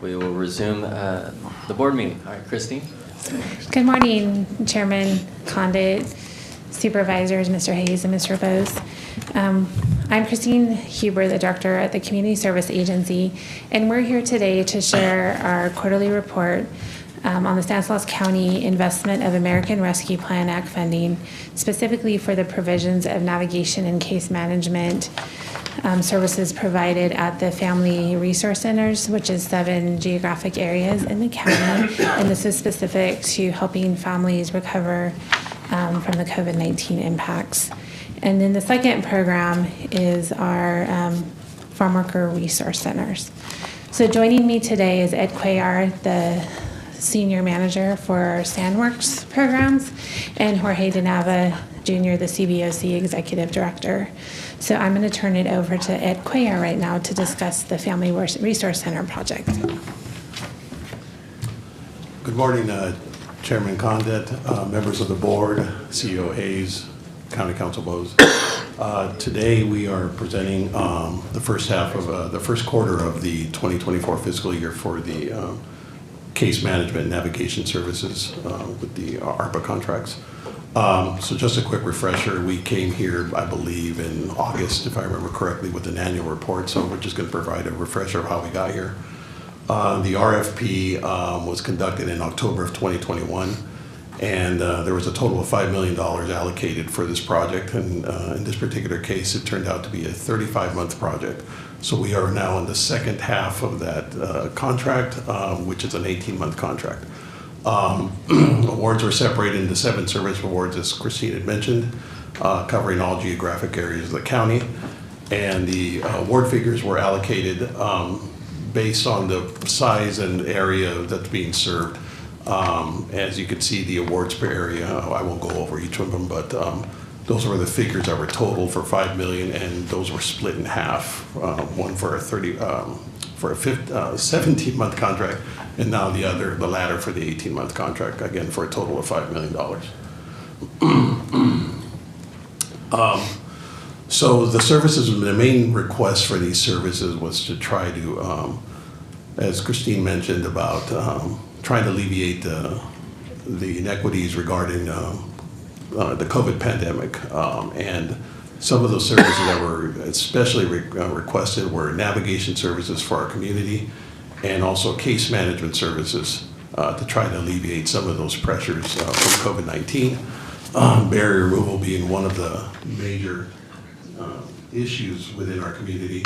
We will resume the board meeting. All right, Christine. Good morning, Chairman Condit, Supervisors, Mr. Hayes and Mr. Bose. I'm Christine Huber, the Director at the Community Service Agency, and we're here today to share our quarterly report on the Stanislaus County Investment of American Rescue Plan Act funding, specifically for the provisions of navigation and case management services provided at the Family Resource Centers, which is 7 geographic areas in the county, and this is specific to helping families recover from the COVID-19 impacts. And then the second program is our Farm Worker Resource Centers. So joining me today is Ed Cuellar, the Senior Manager for our SandWorks programs, and Jorge De Nava Jr., the CBOC Executive Director. So I'm going to turn it over to Ed Cuellar right now to discuss the Family Resource Center project. Good morning, Chairman Condit, members of the board, CEO Hayes, County Council Bose. Today we are presenting the first half of the first quarter of the 2024 fiscal year for the case management navigation services with the ARPA contracts. So just a quick refresher, we came here, I believe, in August, if I remember correctly, with an annual report, so we're just going to provide a refresher of how we got here. The RFP was conducted in October of 2021, and there was a total of $5 million allocated for this project, and in this particular case, it turned out to be a 35-month project. So we are now in the second half of that contract, which is an 18-month contract. Awards were separated into 7 service awards, as Christine had mentioned, covering all geographic areas of the county. And the award figures were allocated based on the size and area that's being served. As you can see, the awards per area, I won't go over each of them, but those were the figures that were total for $5 million, and those were split in half. One for a 17-month contract, and now the latter for the 18-month contract, again for a total of $5 million. So the services, the main request for these services was to try to, as Christine mentioned, about trying to alleviate the inequities regarding the COVID pandemic. And some of those services that were especially requested were navigation services for our community, and also case management services to try to alleviate some of those pressures from COVID-19. Barrier removal being one of the major issues within our community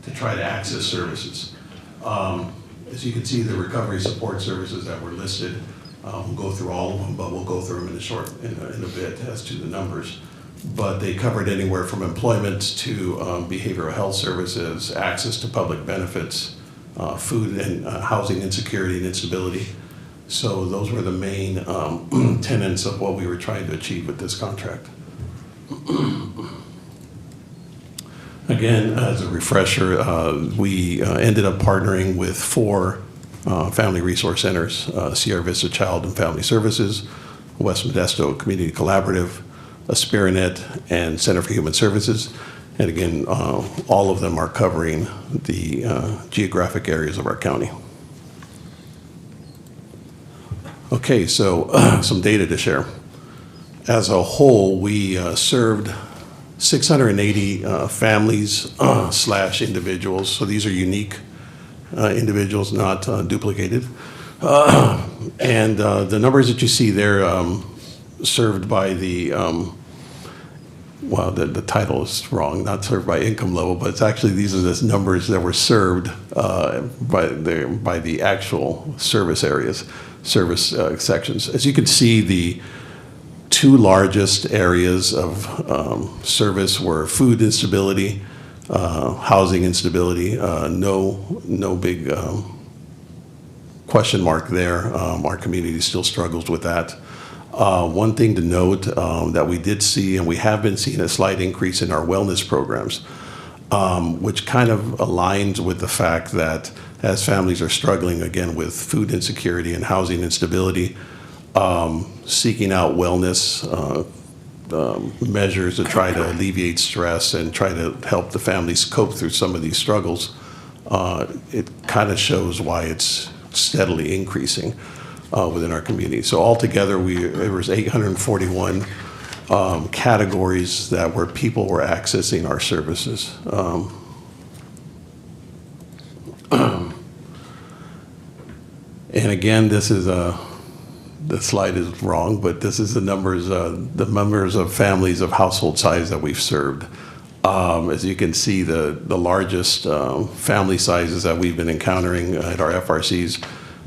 to try to access services. As you can see, the recovery support services that were listed, we'll go through all of them, but we'll go through them in a bit as to the numbers. But they covered anywhere from employment to behavioral health services, access to public benefits, food and housing insecurity and instability. So those were the main tenets of what we were trying to achieve with this contract. Again, as a refresher, we ended up partnering with 4 family resource centers, Sierra Vista Child and Family Services, West Modesto Community Collaborative, Aspirinet, and Center for Human Services. And again, all of them are covering the geographic areas of our county. Okay, so some data to share. As a whole, we served 680 families / individuals. So these are unique individuals, not duplicated. And the numbers that you see there served by the, well, the title is wrong, not served by income level, but it's actually, these are the numbers that were served by the actual service areas, service sections. As you can see, the 2 largest areas of service were food instability, housing instability. No big question mark there. Our community still struggles with that. One thing to note that we did see, and we have been seeing a slight increase in our wellness programs, which kind of aligns with the fact that as families are struggling again with food insecurity and housing instability, seeking out wellness measures to try to alleviate stress and try to help the families cope through some of these struggles, it kind of shows why it's steadily increasing within our community. So altogether, there was 841 categories that where people were accessing our services. And again, this is the slide is wrong, but this is the numbers of families of household size that we've served. As you can see, the largest family sizes that we've been encountering at our FRCs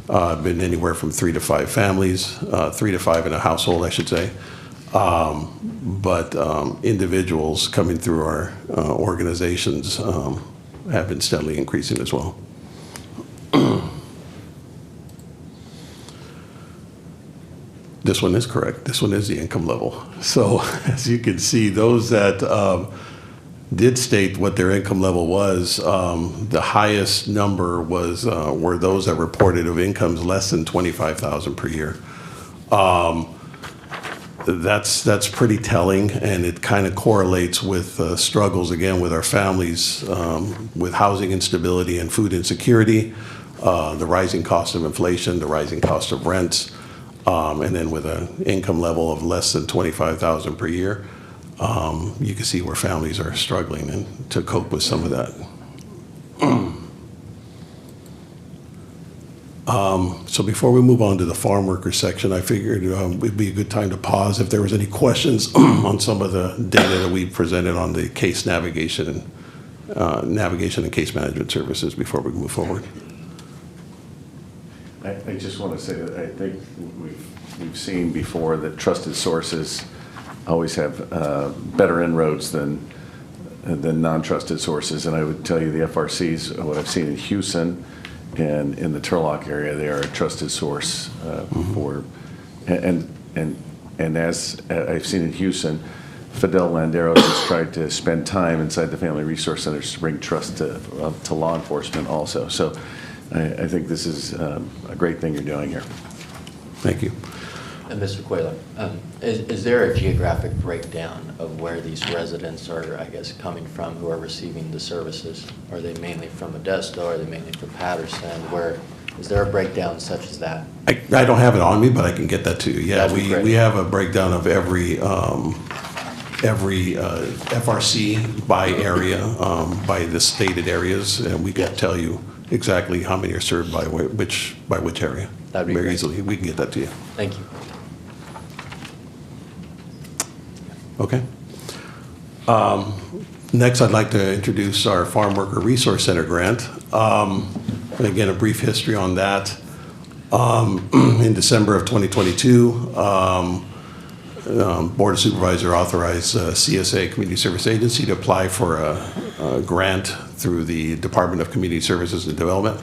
have been anywhere from 3 to 5 families, 3 to 5 in a household, I should say. But individuals coming through our organizations have been steadily increasing as well. This one is correct. This one is the income level. So as you can see, those that did state what their income level was, the highest number was were those that reported of incomes less than $25,000 per year. That's pretty telling, and it kind of correlates with struggles again with our families, with housing instability and food insecurity, the rising cost of inflation, the rising cost of rents. And then with an income level of less than $25,000 per year, you can see where families are struggling and to cope with some of that. So before we move on to the farm worker section, I figured it'd be a good time to pause if there was any questions on some of the data that we presented on the case navigation and case management services before we move forward. I just want to say that I think we've seen before that trusted sources always have better inroads than non-trusted sources. And I would tell you the FRCs, what I've seen in Houston and in the Turlock area, they are a trusted source for, and as I've seen in Houston, Fidel Landeros has tried to spend time inside the family resource centers to bring trust to law enforcement also. So I think this is a great thing you're doing here. Thank you. And Mr. Cuellar, is there a geographic breakdown of where these residents are, I guess, coming from who are receiving the services? Are they mainly from Modesto? Are they mainly from Patterson? Where is there a breakdown such as that? I don't have it on me, but I can get that to you. Yeah, we have a breakdown of every FRC by area, by the stated areas, and we can tell you exactly how many are served by which area. That'd be very great. easily. We can get that to you. Thank you. Okay. Next, I'd like to introduce our Farm Worker Resource Center grant. And again, a brief history on that. In December of 2022, Board of Supervisors authorized CSA, Community Service Agency, to apply for a grant through the Department of Community Services and Development.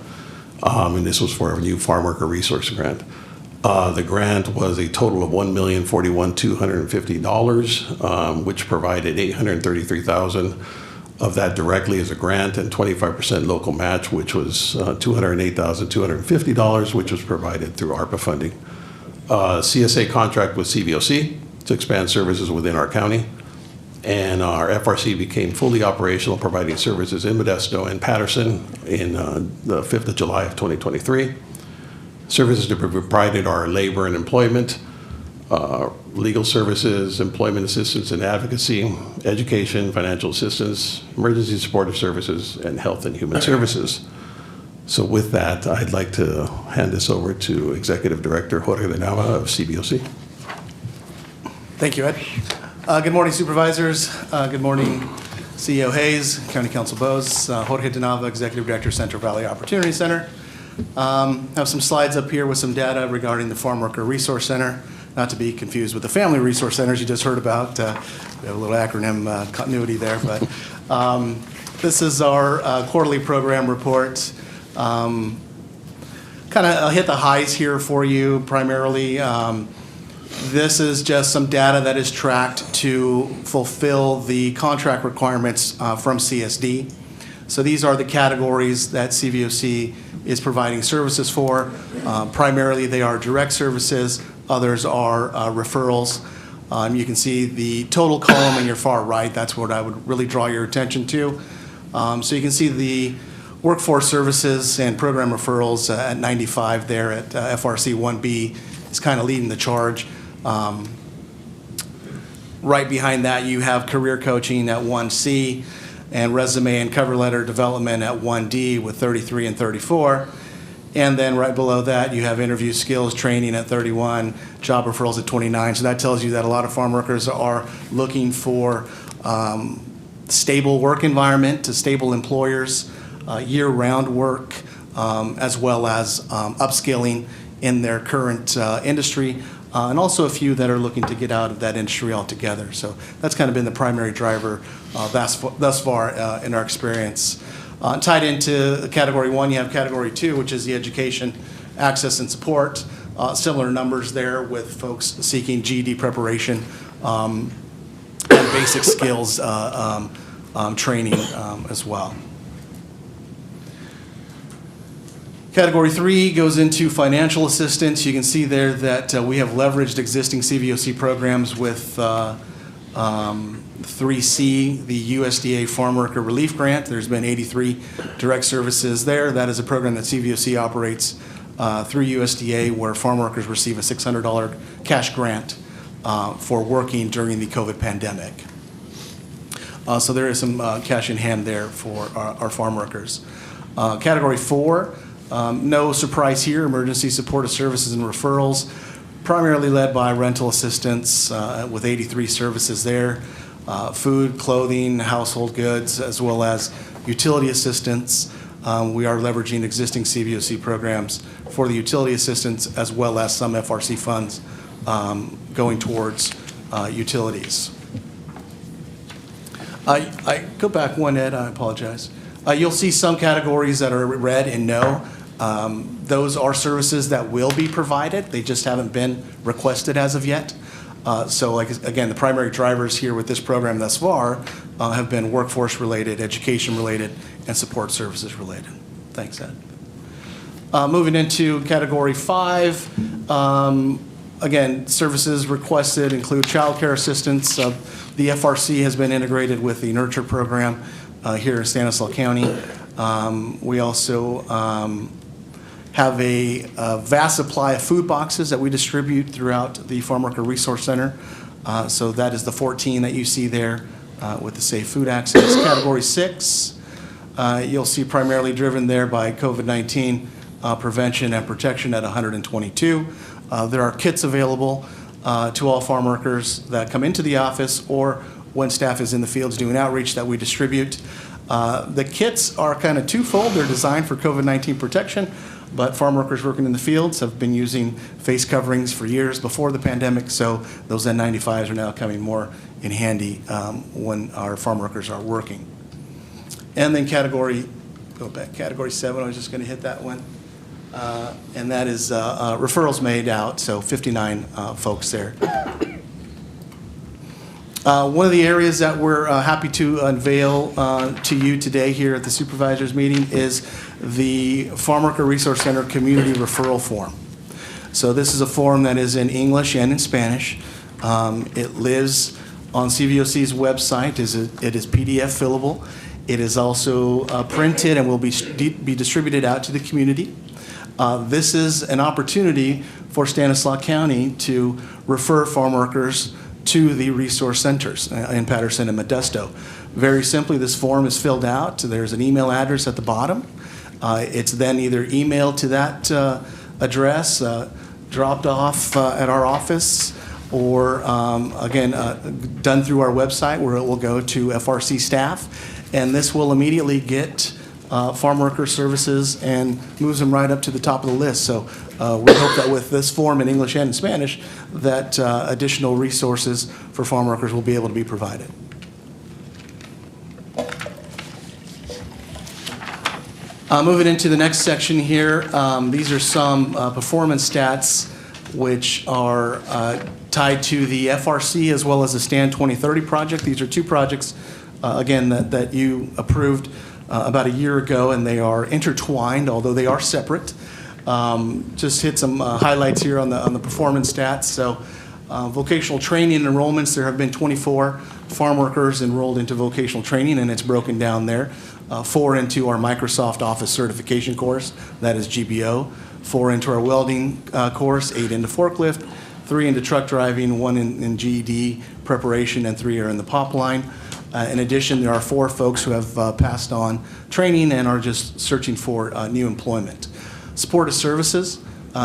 And this was for a new farm worker resource grant. The grant was a total of $1,041,250, which provided $833,000 of that directly as a grant and 25% local match, which was $208,250, which was provided through ARPA funding. CSA contract with CVOC to expand services within our county. And our FRC became fully operational, providing services in Modesto and Patterson in the 5th of July of 2023. Services to be provided are labor and employment, legal services, employment assistance and advocacy, education, financial assistance, emergency supportive services, and health and human services. So with that, I'd like to hand this over to Executive Director Jorge de Nava of CBOC. Thank you, Ed. Good morning, Supervisors. Good morning, CEO Hayes, County Council Bose. Jorge de Nava, Executive Director, Central Valley Opportunity Center. Have some slides up here with some data regarding the Farm Worker Resource Center, not to be confused with the Family Resource Centers you just heard about. We have a little acronym continuity there, but this is our quarterly program report. Kind of hit the highs here for you primarily. This is just some data that is tracked to fulfill the contract requirements from CSD. So these are the categories that CVOC is providing services for. Primarily, they are direct services. Others are referrals. You can see the total column in your far right. That's what I would really draw your attention to. So you can see the workforce services and program referrals at 95 there at FRC 1B is kind of leading the charge. Right behind that, you have career coaching at 1C and resume and cover letter development at 1D with 33 and 34. And then right below that, you have interview skills training at 31, job referrals at 29. So that tells you that a lot of farm workers are looking for stable work environment, to stable employers, year-round work, as well as upskilling in their current industry, and also a few that are looking to get out of that industry altogether. So that's kind of been the primary driver thus far in our experience. Tied into Category 1, you have Category 2, which is the education, access, and support. Similar numbers there with folks seeking GED preparation and basic skills training as well. Category 3 goes into financial assistance. You can see there that we have leveraged existing CVOC programs with 3C, the USDA Farm Worker Relief Grant. There's been 83 direct services there. That is a program that CVOC operates through USDA, where farm workers receive a $600 cash grant for working during the COVID pandemic. So there is some cash in hand there for our farm workers. Category 4, no surprise here, emergency supportive services and referrals, primarily led by rental assistance with 83 services there, food, clothing, household goods, as well as utility assistance. We are leveraging existing CVOC programs for the utility assistance, as well as some FRC funds going towards utilities. I go back one, Ed, I apologize. You'll see some categories that are red and no. Those are services that will be provided. They just haven't been requested as of yet. So again, the primary drivers here with this program thus far have been workforce related, education related, and support services related. Thanks, Ed. Moving into Category 5, again, services requested include child care assistance. The FRC has been integrated with the Nurture program here in Stanislaus County. We also have a vast supply of food boxes that we distribute throughout the Farm Worker Resource Center. So that is the 14 that you see there with the Safe Food Access. Category 6, you'll see primarily driven there by COVID-19 prevention and protection at 122. There are kits available to all farm workers that come into the office or when staff is in the fields doing outreach that we distribute. The kits are kind of twofold. They're designed for COVID-19 protection, but farm workers working in the fields have been using face coverings for years before the pandemic, so those N95s are now coming more in handy when our farm workers are working. And then Category 7, I was just going to hit that one. And that is referrals made out, so 59 folks there. One of the areas that we're happy to unveil to you today here at the Supervisors meeting is the Farm Worker Resource Center Community Referral Form. So this is a form that is in English and in Spanish. It lives on CVOC's website. It is PDF fillable. It is also printed and will be distributed out to the community. This is an opportunity for Stanislaus County to refer farm workers to the resource centers in Patterson and Modesto. Very simply, this form is filled out. There's an email address at the bottom. It's then either emailed to that address, dropped off at our office, or again, done through our website where it will go to FRC staff. And this will immediately get farm worker services and moves them right up to the top of the list. So we hope that with this form in English and in Spanish, that additional resources for farm workers will be able to be provided. Moving into the next section here, these are some performance stats which are tied to the FRC as well as the STAN 2030 project. These are two projects, again, that you approved about a year ago, and they are intertwined, although they are separate. Just hit some highlights here on the performance stats. So Vocational training enrollments, there have been 24 farm workers enrolled into vocational training, and it's broken down there. 4 into our Microsoft Office certification course, that is GBO. 4 into our welding course, 8 into forklift, 3 into truck driving, 1 in GED preparation, and 3 are in the pop line. In addition, there are 4 folks who have passed on training and are just searching for new employment. Supportive services,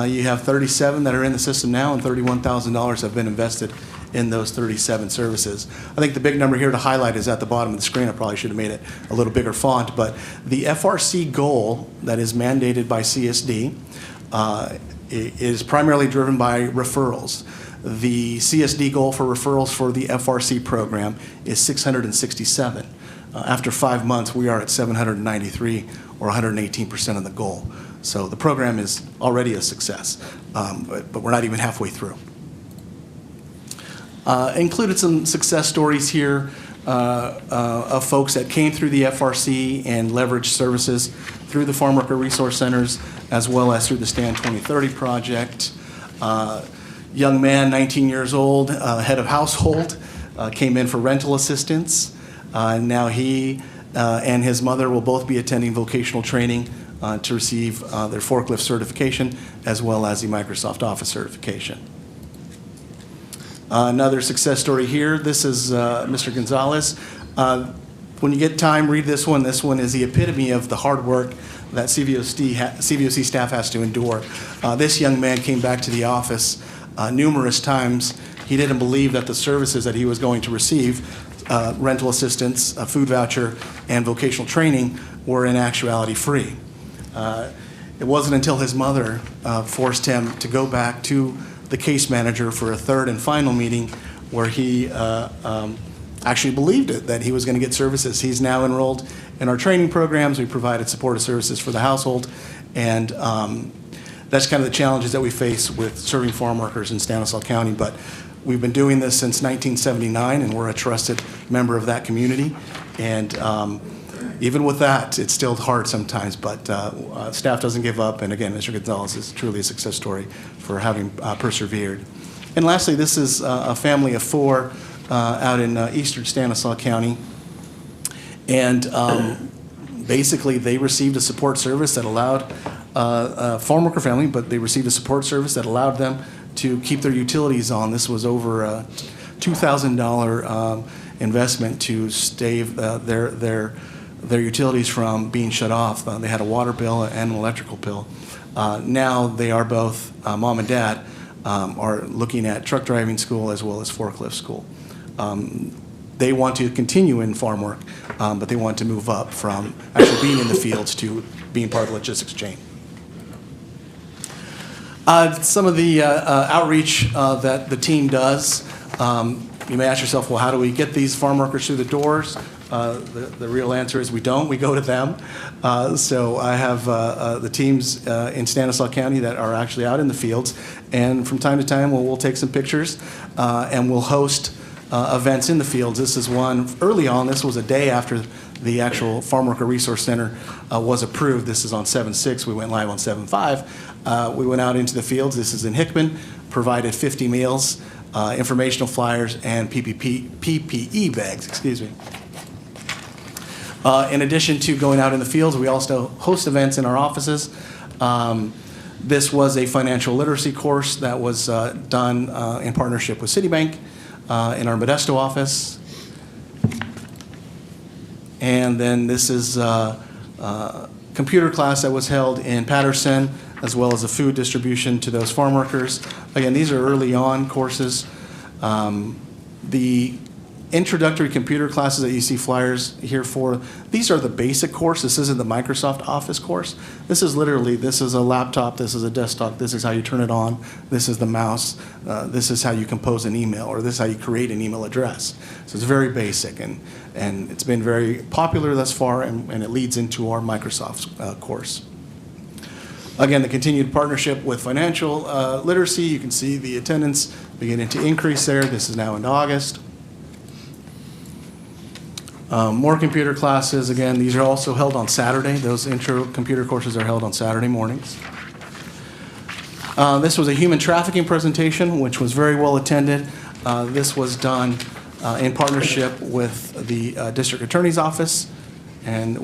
you have 37 that are in the system now, and $31,000 have been invested in those 37 services. I think the big number here to highlight is at the bottom of the screen. I probably should have made it a little bigger font, but the FRC goal that is mandated by CSD is primarily driven by referrals. The CSD goal for referrals for the FRC program is 667. After 5 months, we are at 793, or 118% of the goal. So the program is already a success, but we're not even halfway through. Included some success stories here of folks that came through the FRC and leveraged services through the Farm Worker Resource Centers, as well as through the STAN 2030 project. Young man, 19 years old, head of household, came in for rental assistance. Now he and his mother will both be attending vocational training to receive their forklift certification, as well as the Microsoft Office certification. Another success story here. This is Mr. Gonzalez. When you get time, read this one. This one is the epitome of the hard work that CVOC staff has to endure. This young man came back to the office numerous times. He didn't believe that the services that he was going to receive, rental assistance, a food voucher, and vocational training, were in actuality free. It wasn't until his mother forced him to go back to the case manager for a third and final meeting where he actually believed it, that he was going to get services. He's now enrolled in our training programs. We provided supportive services for the household, and that's kind of the challenges that we face with serving farm workers in Stanislaus County. But we've been doing this since 1979, and we're a trusted member of that community. And even with that, it's still hard sometimes, but staff doesn't give up. And again, Mr. Gonzalez is truly a success story for having persevered. And lastly, this is a family of 4 out in eastern Stanislaus County. And basically, they received a support service that allowed a farm worker family, but they received a support service that allowed them to keep their utilities on. This was over a $2,000 investment to stave their utilities from being shut off. They had a water bill and an electrical bill. Now they are both, mom and dad, are looking at truck driving school as well as forklift school. They want to continue in farm work, but they want to move up from actually being in the fields to being part of the logistics chain. Some of the outreach that the team does, you may ask yourself, well, how do we get these farm workers through the doors? The real answer is we don't. We go to them. So I have the teams in Stanislaus County that are actually out in the fields, and from time to time we'll take some pictures and we'll host events in the fields. This is one early on. This was a day after the actual Farm Worker Resource Center was approved. This is on 7/6. We went live on 7/5. We went out into the fields. This is in Hickman, provided 50 meals, informational flyers, and PPE bags, excuse me. In addition to going out in the fields, we also host events in our offices. This was a financial literacy course that was done in partnership with Citibank in our Modesto office. And then this is a computer class that was held in Patterson, as well as a food distribution to those farm workers. Again, these are early on courses. The introductory computer classes that you see flyers here for, these are the basic course. This isn't the Microsoft Office course. This is literally, this is a laptop, this is a desktop, this is how you turn it on, this is the mouse, this is how you compose an email, or this is how you create an email address. So it's very basic, and it's been very popular thus far, and it leads into our Microsoft course. Again, the continued partnership with financial literacy, you can see the attendance beginning to increase there. This is now in August. More computer classes. Again, these are also held on Saturday. Those intro computer courses are held on Saturday mornings. This was a human trafficking presentation, which was very well attended. This was done in partnership with the District Attorney's Office, and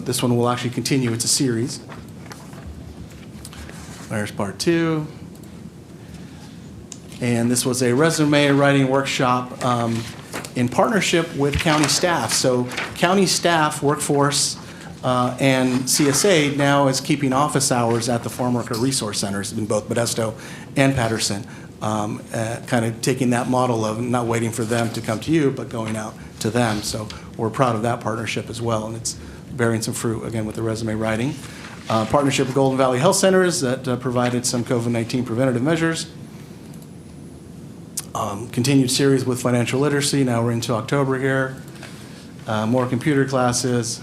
this one will actually continue. It's a series. There's part 2. And this was a resume writing workshop in partnership with county staff. So county staff, workforce, and CSA now is keeping office hours at the Farm Worker Resource Centers in both Modesto and Patterson, kind of taking that model of not waiting for them to come to you, but going out to them. So we're proud of that partnership as well, and it's bearing some fruit, again, with the resume writing. Partnership with Golden Valley Health Centers that provided some COVID-19 preventative measures. Continued series with financial literacy. Now we're into October here. More computer classes.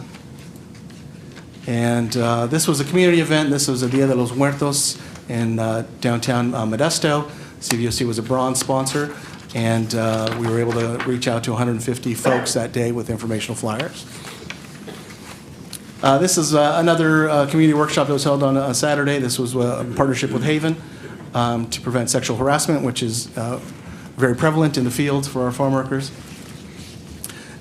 And this was a community event. This was a Dia de los Muertos in downtown Modesto. CVOC was a bronze sponsor. And we were able to reach out to 150 folks that day with informational flyers. This is another community workshop that was held on a Saturday. This was a partnership with Haven to prevent sexual harassment, which is very prevalent in the fields for our farm workers.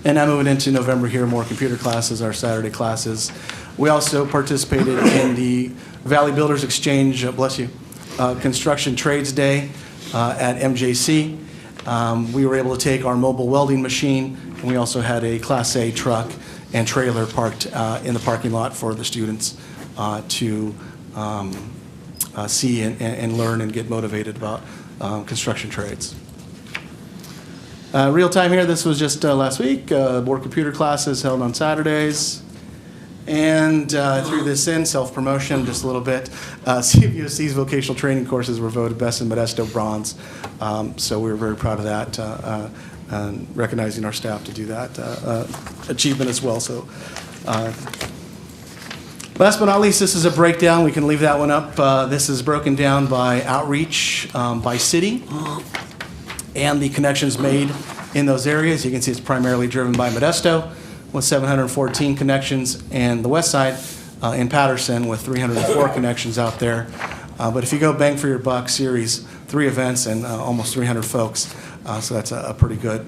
And now moving into November here, more computer classes, our Saturday classes. We also participated in the Valley Builders Exchange, bless you, Construction Trades Day at MJC. We were able to take our mobile welding machine, and we also had a Class A truck and trailer parked in the parking lot for the students to see and learn and get motivated about construction trades. Real time here, this was just last week. More computer classes held on Saturdays. And threw this in, self-promotion, just a little bit. CVOC's vocational training courses were voted best in Modesto bronze. So we were very proud of that, and recognizing our staff to do that achievement as well. So last but not least, this is a breakdown. We can leave that one up. This is broken down by outreach by city and the connections made in those areas. You can see it's primarily driven by Modesto with 714 connections, and the west side in Patterson with 304 connections out there. But if you go bang for your buck series, 3 events and almost 300 folks, so that's a pretty good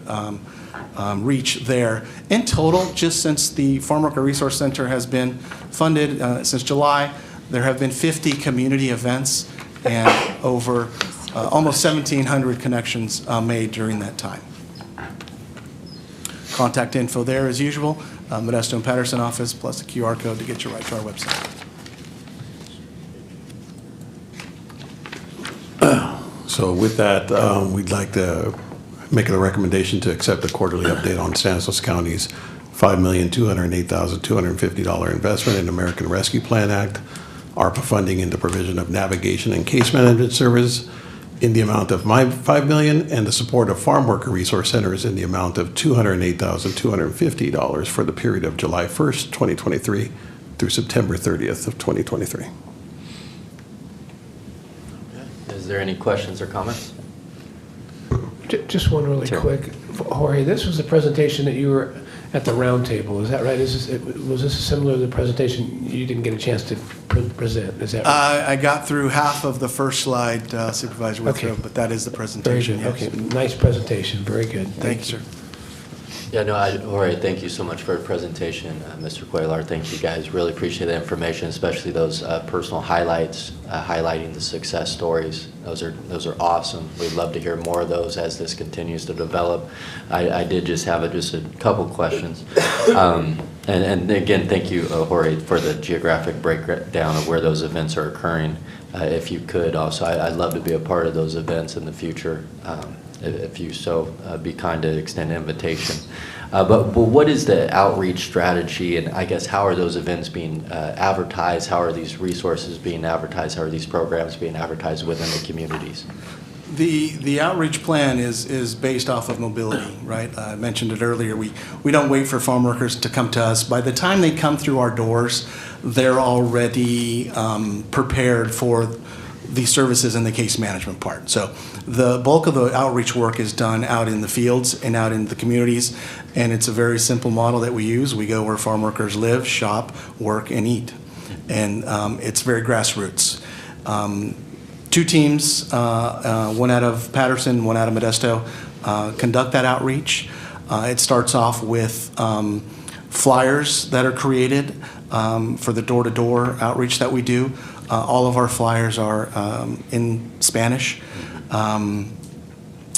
reach there. In total, just since the Farm Worker Resource Center has been funded since July, there have been 50 community events and over almost 1,700 connections made during that time. Contact info there as usual, Modesto and Patterson office, plus the QR code to get you right to our website. So with that, we'd like to make a recommendation to accept the quarterly update on Stanislaus County's $5,208,250 investment in American Rescue Plan Act, ARPA funding into provision of navigation and case management service in the amount of $5 million, and the support of Farm Worker Resource Centers in the amount of $208,250 for the period of July 1st, 2023 through September 30th of 2023. Is there any questions or comments? Just one really quick. Jorge, this was the presentation that you were at the round table, is that right? Was this similar to the presentation you didn't get a chance to present? Is that right? I got through half of the first slide, Supervisor Withrow, but that is the presentation. Very good. Yes. Okay, nice presentation. Very good. Thank you, sir. Yeah, no, Jorge, thank you so much for the presentation. Mr. Cuellar, thank you guys. Really appreciate the information, especially those personal highlights, highlighting the success stories. Those are awesome. We'd love to hear more of those as this continues to develop. I did just have just a couple questions. And again, thank you, Jorge, for the geographic breakdown of where those events are occurring. If you could also, I'd love to be a part of those events in the future. If you so be kind to extend an invitation. But what is the outreach strategy, and I guess how are those events being advertised? How are these resources being advertised? How are these programs being advertised within the communities? The outreach plan is based off of mobility, right? I mentioned it earlier. We don't wait for farm workers to come to us. By the time they come through our doors, they're already prepared for the services and the case management part. So the bulk of the outreach work is done out in the fields and out in the communities, and it's a very simple model that we use. We go where farm workers live, shop, work, and eat, and it's very grassroots. 2 teams, one out of Patterson, one out of Modesto, conduct that outreach. It starts off with flyers that are created for the door-to-door outreach that we do. All of our flyers are in Spanish.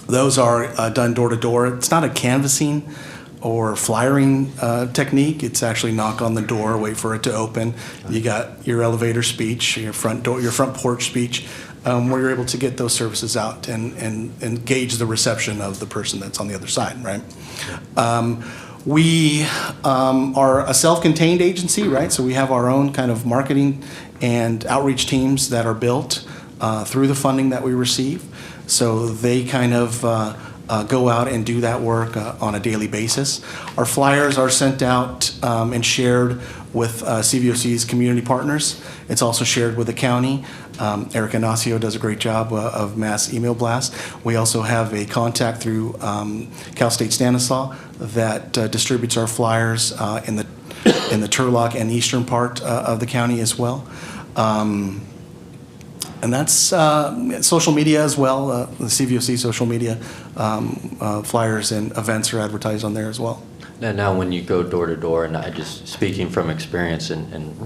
Those are done door-to-door. It's not a canvassing or flyering technique. It's actually knock on the door, wait for it to open. You got your elevator speech, your front door, your front porch speech, where you're able to get those services out and gauge the reception of the person that's on the other side, right? We are a self-contained agency, right? So we have our own kind of marketing and outreach teams that are built through the funding that we receive. So they kind of go out and do that work on a daily basis. Our flyers are sent out and shared with CVOC's community partners. It's also shared with the county. Eric Ignacio does a great job of mass email blasts. We also have a contact through Cal State Stanislaus that distributes our flyers in the Turlock and eastern part of the county as well. And that's social media as well. The CVOC social media flyers and events are advertised on there as well. Now when you go door to door, and I just speaking from experience and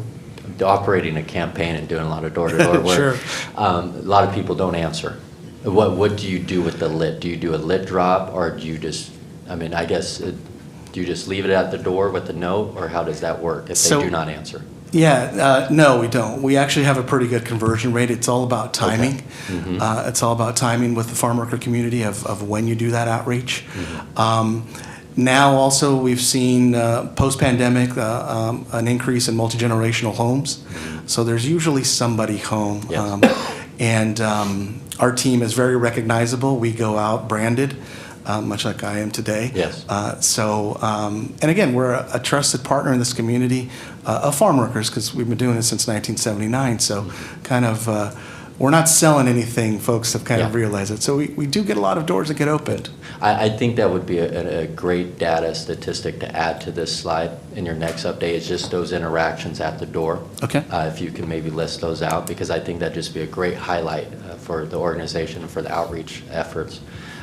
operating a campaign and doing a lot of door to door work, Sure. A lot of people don't answer. What do you do with the lit? Do you do a lit drop, or do you just, I mean, I guess, do you just leave it at the door with a note, or how does that work if they do not answer? Yeah, no, we don't. We actually have a pretty good conversion rate. It's all about timing. Okay. Mm-hmm. It's all about timing with the farm worker community of when you do that outreach. Mm-hmm. Now also we've seen post-pandemic an increase in multi-generational homes. Mm-hmm. So there's usually somebody home. Yes. And our team is very recognizable. We go out branded. Much like I am today. Yes. And again, we're a trusted partner in this community of farm workers because we've been doing it since 1979. So kind of, we're not selling anything, folks have kind of realized it. So we do get a lot of doors that get opened. I think that would be a great data statistic to add to this slide in your next update, is just those interactions at the door. Okay. If you can maybe list those out, because I think that'd just be a great highlight for the organization and for the outreach efforts.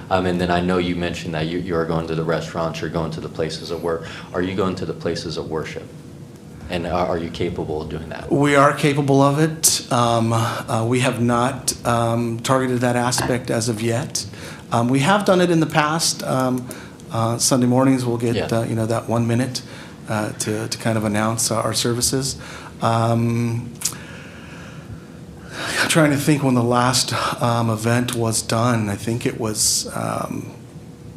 And then I know you mentioned that you're going to the restaurants, you're going to the places of work. Are you going to the places of worship? And are you capable of doing that? We are capable of it. We have not targeted that aspect as of yet. We have done it in the past. Sunday mornings we'll get that 1 minute to kind of announce our services. I'm trying to think when the last event was done. I think it was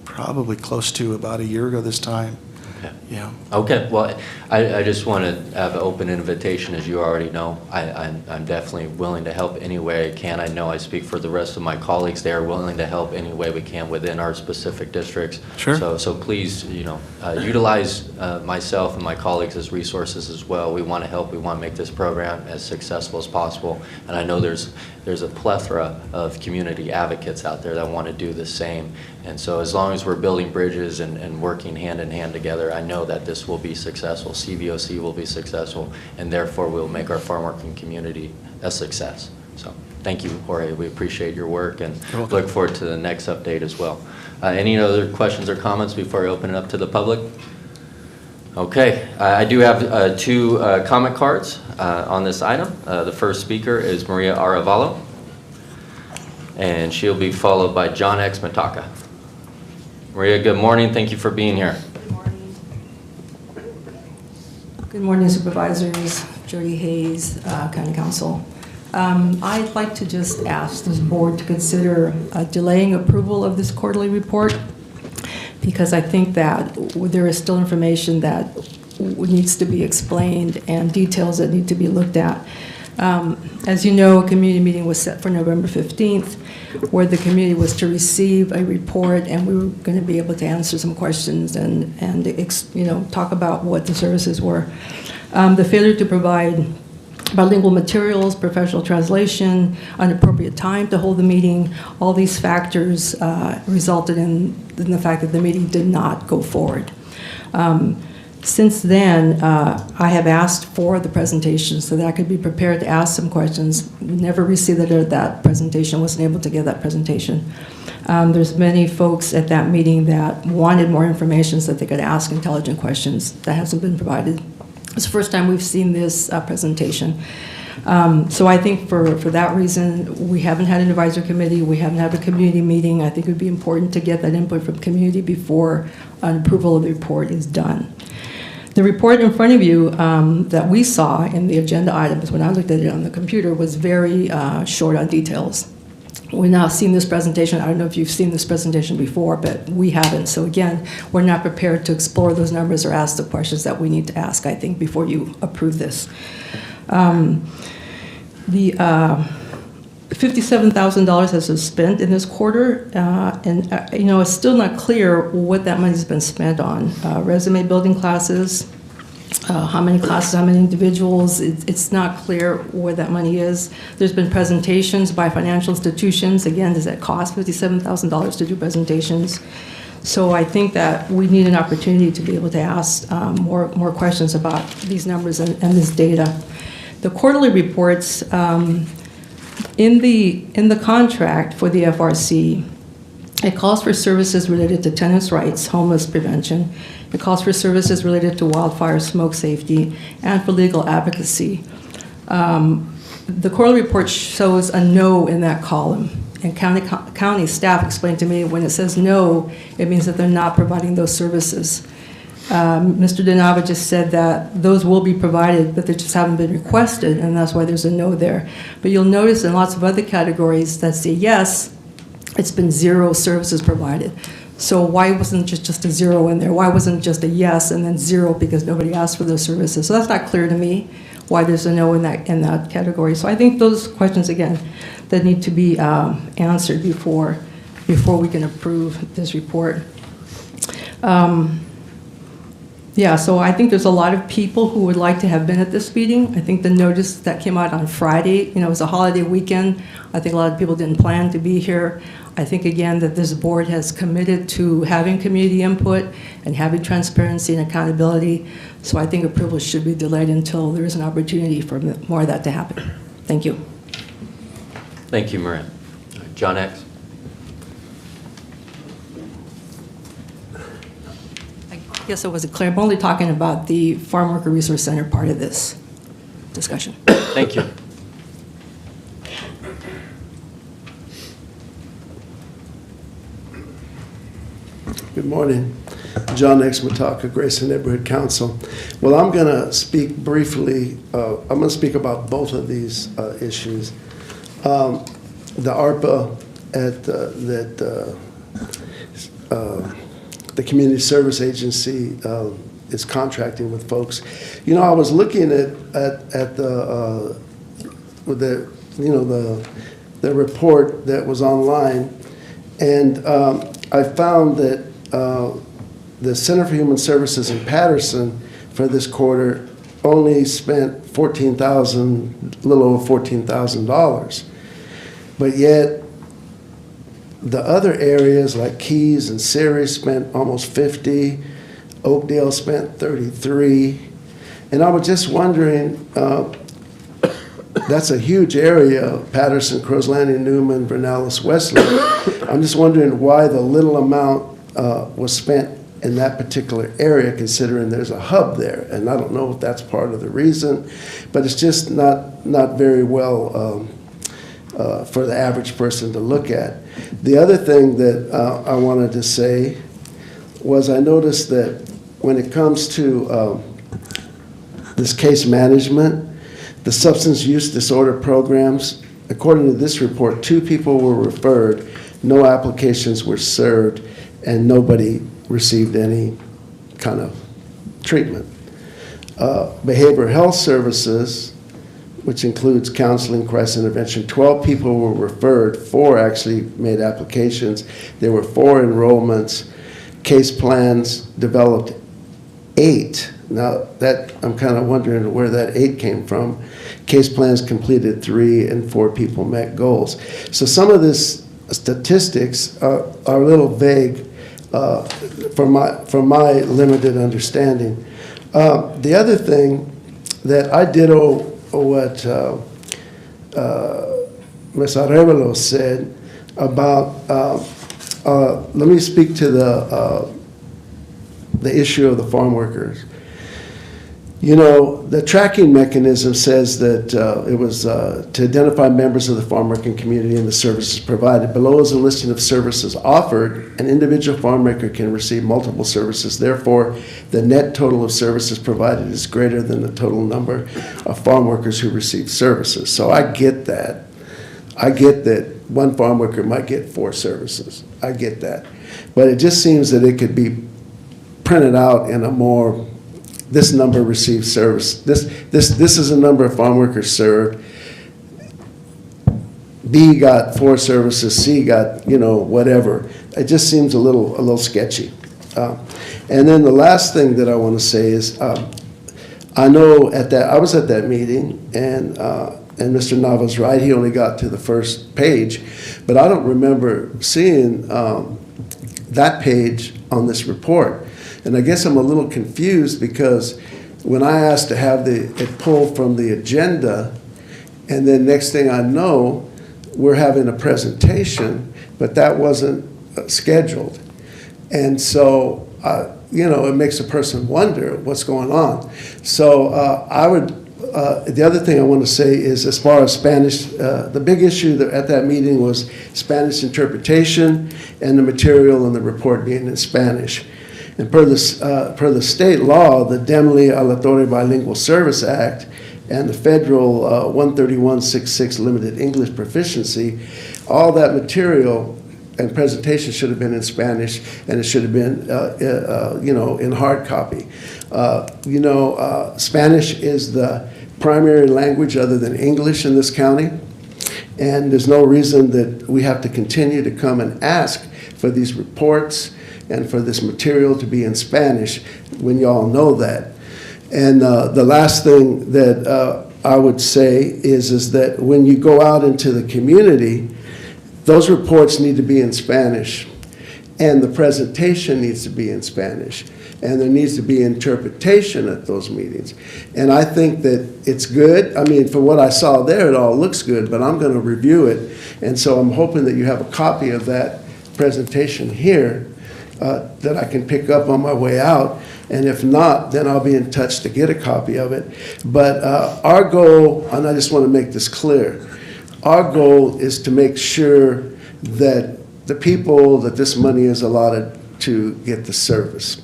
probably close to about a year ago this time. Okay. Yeah. Okay, well, I just want to have an open invitation, as you already know. I'm definitely willing to help any way I can. I know I speak for the rest of my colleagues. They are willing to help any way we can within our specific districts. Sure. So please, utilize myself and my colleagues as resources as well. We want to help. We want to make this program as successful as possible. And I know there's a plethora of community advocates out there that want to do the same. And so as long as we're building bridges and working hand in hand together, I know that this will be successful. CVOC will be successful, and therefore we'll make our farm working community a success. So thank you, Jorge. We appreciate your work and look forward to the next update as well. Any other questions or comments before I open it up to the public? Okay, I do have 2 comment cards on this item. The first speaker is Maria Arevalo, and she'll be followed by John X. Mataka. Maria, good morning. Thank you for being here. Good morning, Supervisors, Jody Hayes, County Council. I'd like to just ask this board to consider delaying approval of this quarterly report, because I think that there is still information that needs to be explained and details that need to be looked at. As you know, a community meeting was set for November 15th, where the community was to receive a report, and we were going to be able to answer some questions and talk about what the services were. The failure to provide bilingual materials, professional translation, an appropriate time to hold the meeting, all these factors resulted in the fact that the meeting did not go forward. Since then, I have asked for the presentation so that I could be prepared to ask some questions. Never received that presentation, wasn't able to get that presentation. There's many folks at that meeting that wanted more information so that they could ask intelligent questions. That hasn't been provided. It's the first time we've seen this presentation. So I think for that reason, we haven't had an advisory committee, we haven't had a community meeting. I think it would be important to get that input from the community before an approval of the report is done. The report in front of you that we saw in the agenda items when I looked at it on the computer was very short on details. We've now seen this presentation. I don't know if you've seen this presentation before, but we haven't. So again, we're not prepared to explore those numbers or ask the questions that we need to ask, I think, before you approve this. The $57,000 has been spent in this quarter, it's still not clear what that money's been spent on. Resume building classes, how many classes, how many individuals, it's not clear where that money is. There's been presentations by financial institutions. Again, does that cost $57,000 to do presentations? So I think that we need an opportunity to be able to ask more questions about these numbers and this data. The quarterly reports, in the contract for the FRC, it calls for services related to tenants' rights, homeless prevention. It calls for services related to wildfire smoke safety and for legal advocacy. The quarterly report shows a no in that column. And county staff explained to me when it says no, it means that they're not providing those services. Mr. DeNava just said that those will be provided, but they just haven't been requested, and that's why there's a no there. But you'll notice in lots of other categories that say yes, it's been 0 services provided. So why wasn't just a 0 in there? Why wasn't it just a yes and then 0 because nobody asked for those services? So that's not clear to me why there's a no in that category. So I think those questions, again, that need to be answered before we can approve this report. Yeah, so I think there's a lot of people who would like to have been at this meeting. I think the notice that came out on Friday, it was a holiday weekend. I think a lot of people didn't plan to be here. I think, again, that this board has committed to having community input and having transparency and accountability. So I think approval should be delayed until there is an opportunity for more of that to happen. Thank you. Thank you, Marin. John X. I guess I wasn't clear. I'm only talking about the Farm Worker Resource Center part of this discussion. Thank you. Good morning. John X. Mataka, Grayson Neighborhood Council. Well, I'm going to speak briefly. I'm going to speak about both of these issues. The ARPA the Community Service Agency is contracting with folks. I was looking at the report that was online, and I found that the Center for Human Services in Patterson for this quarter only spent a little over $14,000, but yet the other areas like Keys and Ceres spent almost $50,000, Oakdale spent $33,000, and I was just wondering, that's a huge area, Patterson, Crows Landing, Newman, Vernalis, Wesley. I'm just wondering why the little amount was spent in that particular area, considering there's a hub there, and I don't know if that's part of the reason, but it's just not very well for the average person to look at. The other thing that I wanted to say was I noticed that when it comes to this case management, the substance use disorder programs, according to this report, 2 people were referred, no applications were served, and nobody received any kind of treatment. Behavioral health services, which includes counseling, crisis intervention, 12 people were referred, 4 actually made applications. There were 4 enrollments. Case plans developed 8. Now, that I'm kind of wondering where that 8 came from. Case plans completed 3, and 4 people met goals. So some of this statistics are a little vague from my limited understanding. The other thing that I did what Ms. Arevalo said about, let me speak to the issue of the farm workers. You know, the tracking mechanism says that it was to identify members of the farm working community and the services provided. Below is a listing of services offered. An individual farm worker can receive multiple services. Therefore, the net total of services provided is greater than the total number of farm workers who receive services. So I get that. I get that one farm worker might get 4 services. I get that. But it just seems that it could be printed out in a more, this number received service. This is a number of farm workers served. B got 4 services, C got, you know, whatever. It just seems a little sketchy. And then the last thing that I want to say is, I know I was at that meeting, and Mr. Nava's right, he only got to the first page, but I don't remember seeing that page on this report. And I guess I'm a little confused because when I asked to have it pulled from the agenda, and then next thing I know, we're having a presentation, but that wasn't scheduled. And so, you know, it makes a person wonder what's going on. So the other thing I want to say is, as far as Spanish, the big issue at that meeting was Spanish interpretation and the material and the report being in Spanish. And per the state law, the Demly Aleatorio Bilingual Service Act and the federal 131.66 limited English proficiency, all that material and presentation should have been in Spanish, and it should have been, you know, in hard copy. You know, Spanish is the primary language other than English in this county, and there's no reason that we have to continue to come and ask for these reports and for this material to be in Spanish when y'all know that. And the last thing that I would say is that when you go out into the community, those reports need to be in Spanish, and the presentation needs to be in Spanish, and there needs to be interpretation at those meetings. And I think that it's good. I mean, from what I saw there, it all looks good, but I'm going to review it. And so I'm hoping that you have a copy of that presentation here that I can pick up on my way out. And if not, then I'll be in touch to get a copy of it. But our goal, and I just want to make this clear, our goal is to make sure that the people that this money is allotted to get the service.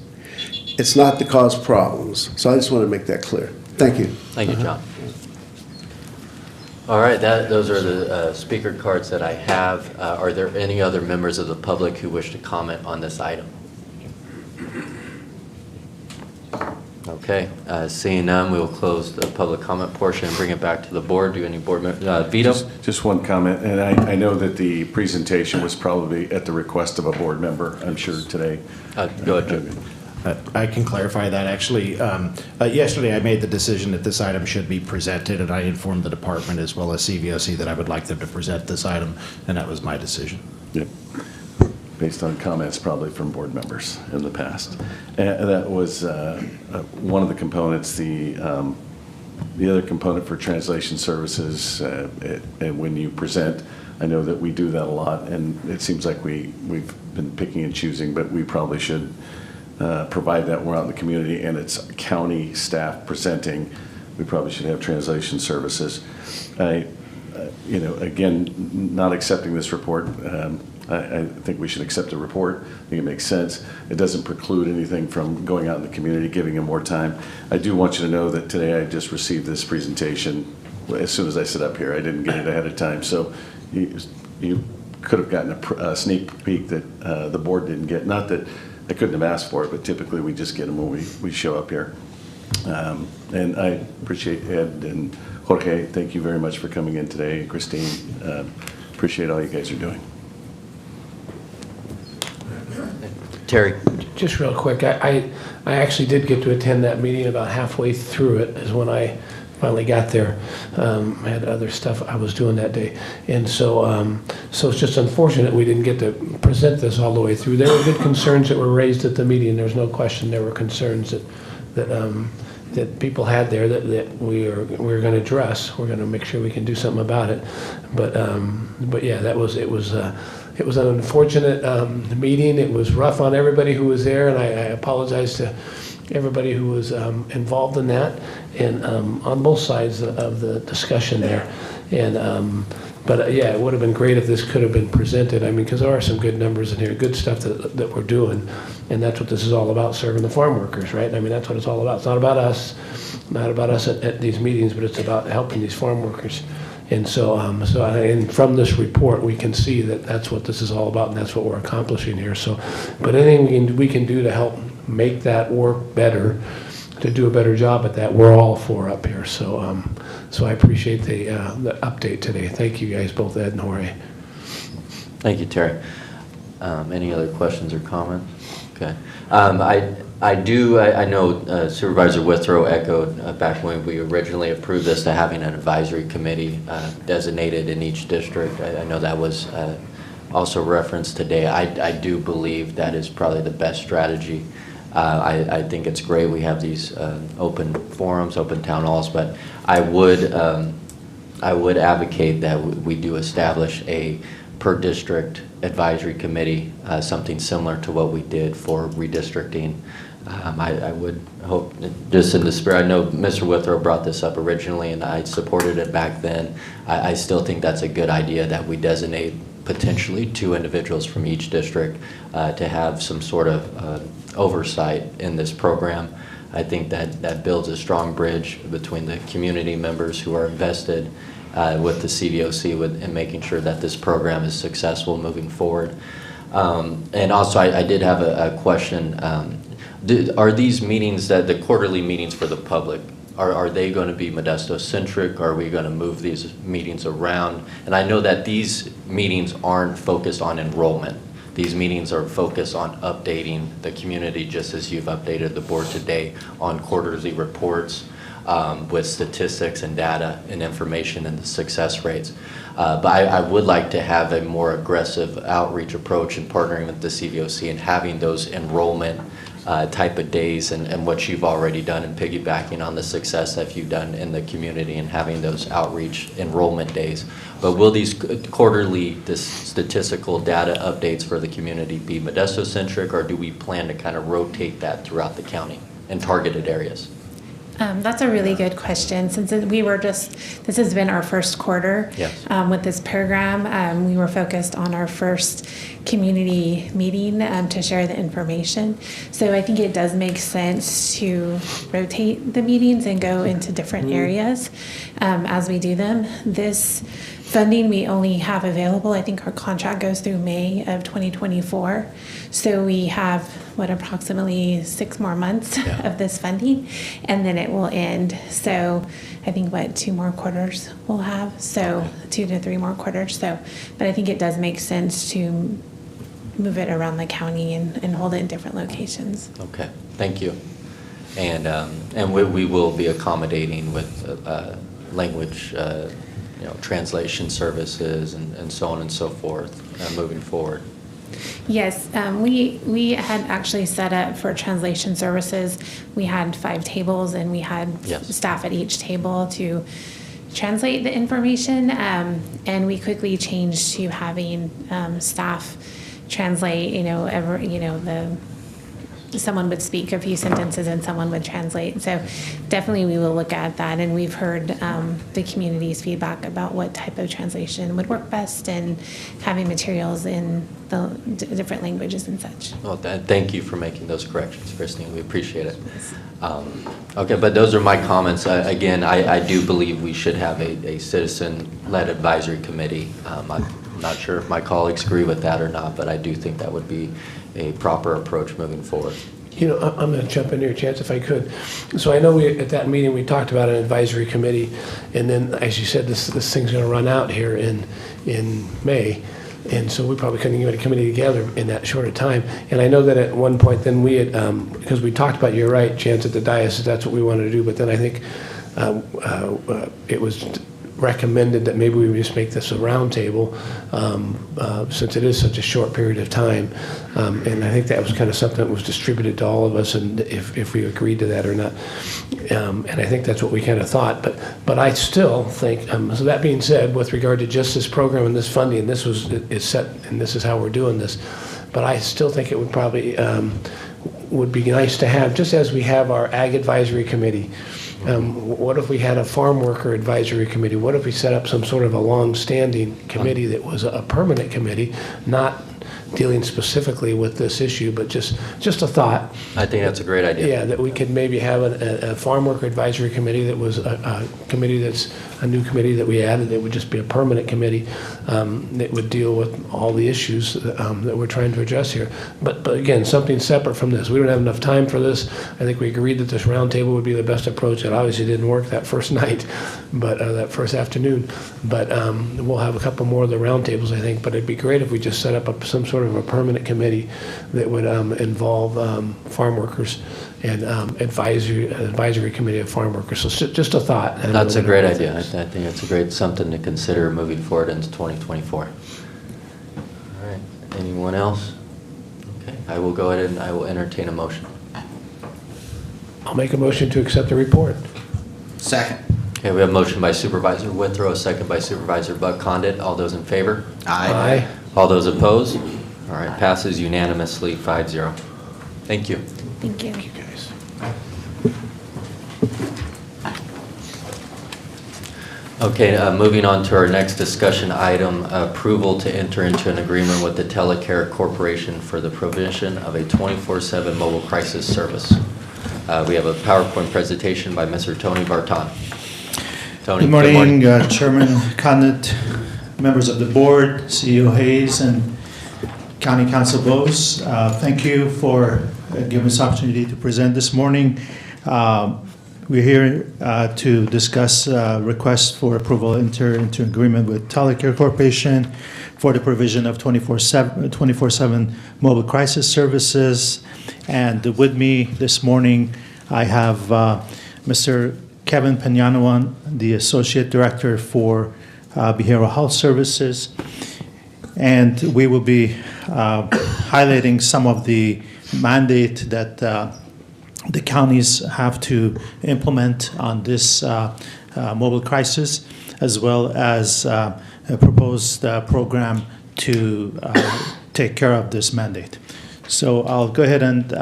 It's not to cause problems. So I just want to make that clear. Thank you. Thank you, John. All right, those are the speaker cards that I have. Are there any other members of the public who wish to comment on this item? Okay, seeing none, we will close the public comment portion and bring it back to the board. Do any board members? Vito? Just one comment, and I know that the presentation was probably at the request of a board member, I'm sure, today. Go ahead, Jim. I can clarify that. Actually, yesterday I made the decision that this item should be presented, and I informed the department as well as CVOC that I would like them to present this item, and that was my decision. Yep. Based on comments probably from board members in the past. And that was one of the components. The other component for translation services, and when you present, I know that we do that a lot, and it seems like we've been picking and choosing, but we probably should provide that when we're out in the community and it's county staff presenting. We probably should have translation services. You know, again, not accepting this report, I think we should accept the report. I think it makes sense. It doesn't preclude anything from going out in the community, giving them more time. I do want you to know that today I just received this presentation as soon as I sit up here. I didn't get it ahead of time, so you could have gotten a sneak peek that the board didn't get. Not that I couldn't have asked for it, but typically we just get them when we show up here. And I appreciate Ed and Jorge. Thank you very much for coming in today. Christine, appreciate all you guys are doing. Terry. Just real quick, I actually did get to attend that meeting. About halfway through it is when I finally got there. I had other stuff I was doing that day. And so so it's just unfortunate we didn't get to present this all the way through. There were good concerns that were raised at the meeting. There's no question there were concerns that that people had there that we're going to address. We're going to make sure we can do something about it. But yeah, it was an unfortunate meeting. It was rough on everybody who was there, and I apologize to everybody who was involved in that, and on both sides of the discussion there. But yeah, it would have been great if this could have been presented. I mean, because there are some good numbers in here, good stuff that we're doing, and that's what this is all about, serving the farm workers, right? I mean, that's what it's all about. It's not about us at these meetings, but it's about helping these farm workers. And and from this report, we can see that that's what this is all about, and that's what we're accomplishing here. So, but anything we can do to help make that work better, to do a better job at that, we're all for up here. So I appreciate the update today. Thank you guys, both Ed and Jorge. Thank you, Terry. Any other questions or comments? Okay. I know Supervisor Withrow echoed back when we originally approved this to having an advisory committee designated in each district. I know that was also referenced today. I do believe that is probably the best strategy. I think it's great we have these open forums, open town halls, but I would advocate that we do establish a per district advisory committee, something similar to what we did for redistricting. I would hope, just in the spirit, I know Mr. Withrow brought this up originally and I supported it back then. I still think that's a good idea that we designate potentially 2 individuals from each district to have some sort of oversight in this program. I think that builds a strong bridge between the community members who are invested with the CDOC in making sure that this program is successful moving forward. And also, I did have a question. Are these meetings, the quarterly meetings for the public, are they going to be Modesto-centric? Are we going to move these meetings around? And I know that these meetings aren't focused on enrollment. These meetings are focused on updating the community, just as you've updated the board today on quarterly reports with statistics and data and information and the success rates. But I would like to have a more aggressive outreach approach in partnering with the CDOC and having those enrollment type of days and what you've already done and piggybacking on the success that you've done in the community and having those outreach enrollment days. But will these quarterly statistical data updates for the community be Modesto-centric, or do we plan to kind of rotate that throughout the county in targeted areas? That's a really good question. Since this has been our first quarter with this program, we were focused on our first community meeting to share the information. So I think it does make sense to rotate the meetings and go into different areas as we do them. This funding we only have available, I think our contract goes through May of 2024. So we have, approximately 6 more months of this funding, and then it will end. So I think, 2 more quarters we'll have, so 2 to 3 more quarters. So, but I think it does make sense to move it around the county and hold it in different locations. Okay, thank you. And we will be accommodating with language translation services and so on and so forth moving forward. Yes, we had actually set up for translation services. We had 5 tables and we had staff at each table to translate the information, and we changed to having staff translate. Someone would speak a few sentences and someone would translate. So definitely we will look at that, and we've heard the community's feedback about what type of translation would work best and having materials in the different languages and such. Well, thank you for making those corrections, Christine. We appreciate it. Okay, but those are my comments. Again, I do believe we should have a citizen-led advisory committee. I'm not sure if my colleagues agree with that or not, but I do think that would be a proper approach moving forward. I'm going to jump in here, Chance, if I could. So I know at that meeting we talked about an advisory committee, and then, as you said, this thing's going to run out here in May, and so we probably couldn't get a committee together in that short of time. And I know that at one point then we had, because we talked about, you're right, Chance, at the diocese, that's what we wanted to do, but then I think it was recommended that maybe we just make this a roundtable, since it is such a short period of time. And I think that was kind of something that was distributed to all of us, and if we agreed to that or not. And I think that's what we kind of thought. But I still think, so that being said, with regard to just this program and this funding, is set, and this is how we're doing this. But I still think it would probably would be nice to have, just as we have our Ag Advisory Committee. What if we had a Farm Worker Advisory Committee? What if we set up some sort of a long-standing committee that was a permanent committee, not dealing specifically with this issue, but just a thought. I think that's a great idea. Yeah, that we could maybe have a Farm Worker Advisory Committee that was a committee that's a new committee that we added. It would just be a permanent committee that would deal with all the issues that we're trying to address here. But again, something separate from this. We don't have enough time for this. I think we agreed that this roundtable would be the best approach. It obviously didn't work that first night, but that first afternoon. But we'll have a couple more of the roundtables, I think. But it'd be great if we just set up some sort of a permanent committee that would involve farm workers and advisory committee of farm workers. So just a thought. That's a great idea. I think it's a great something to consider moving forward into 2024. All right. Anyone else? Okay. I will go ahead and I will entertain a motion. I'll make a motion to accept the report. Second. Okay, we have a motion by Supervisor Withrow, a second by Supervisor Buck Condit. All those in favor? Aye. All those opposed? All right, passes unanimously 5-0. Thank you. Thank you. Thank you, guys. Okay, moving on to our next discussion item, approval to enter into an agreement with the Telecare Corporation for the provision of a 24/7 mobile crisis service. We have a PowerPoint presentation by Mr. Tony Barton. Tony, good morning. Chairman Condit, members of the board, CEO Hayes, and County Council Bose. Thank you for giving us the opportunity to present this morning. We're here to discuss requests for approval to enter into agreement with Telecare Corporation for the provision of 24/7 mobile crisis services. And with me this morning, I have Mr. Kevin Peñanawan, the Associate Director for Behavioral Health Services. And we will be highlighting some of the mandate that the counties have to implement on this mobile crisis, as well as a proposed program to take care of this mandate. So I'll go ahead and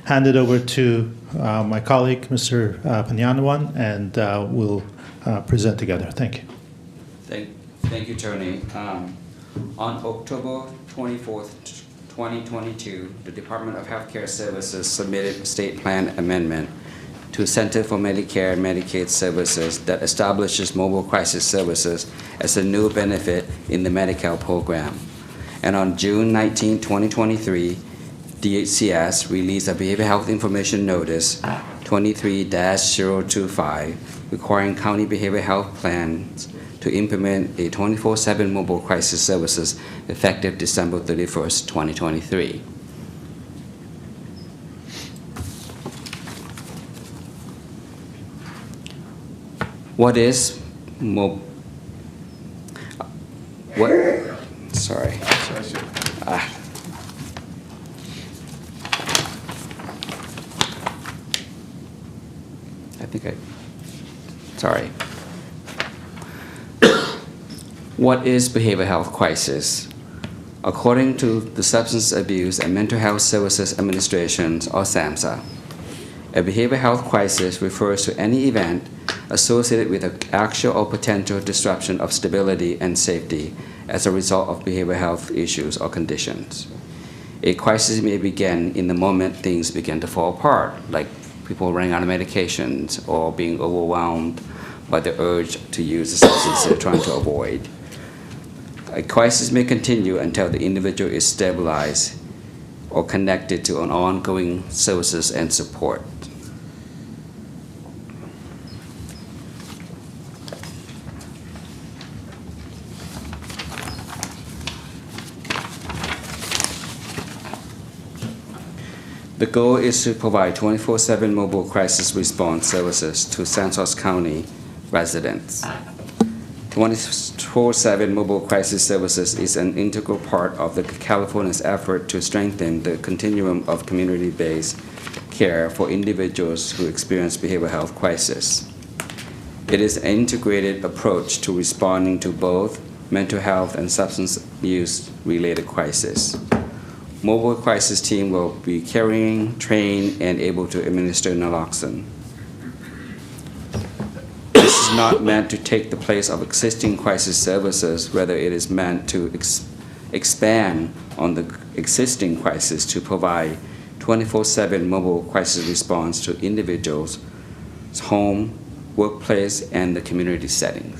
hand it over to my colleague, Mr. Peñanawan, and we'll present together. Thank you. Thank you, Tony. On October 24th, 2022, the Department of Healthcare Services submitted a state plan amendment to Center for Medicare and Medicaid Services that establishes mobile crisis services as a new benefit in the Medi-Cal program. And on June 19, 2023, DHCS released a Behavioral Health Information Notice 23-025 requiring county behavioral health plans to implement a 24/7 mobile crisis services effective December 31st, 2023. What is sorry. Sorry. What is behavioral health crisis? According to the Substance Abuse and Mental Health Services Administration, or SAMHSA, a behavioral health crisis refers to any event associated with an actual or potential disruption of stability and safety as a result of behavioral health issues or conditions. A crisis may begin in the moment things begin to fall apart, like people running out of medications or being overwhelmed by the urge to use the substance they're trying to avoid. A crisis may continue until the individual is stabilized or connected to an ongoing services and support. The goal is to provide 24/7 mobile crisis response services to Stanislaus County residents. 24/7 mobile crisis services is an integral part of the California's effort to strengthen the continuum of community-based care for individuals who experience behavioral health crisis. It is an integrated approach to responding to both mental health and substance use-related crises. Mobile crisis team will be carrying, trained, and able to administer naloxone. This is not meant to take the place of existing crisis services, rather it is meant to expand on the existing crisis to provide 24/7 mobile crisis response to individuals' home, workplace, and the community settings.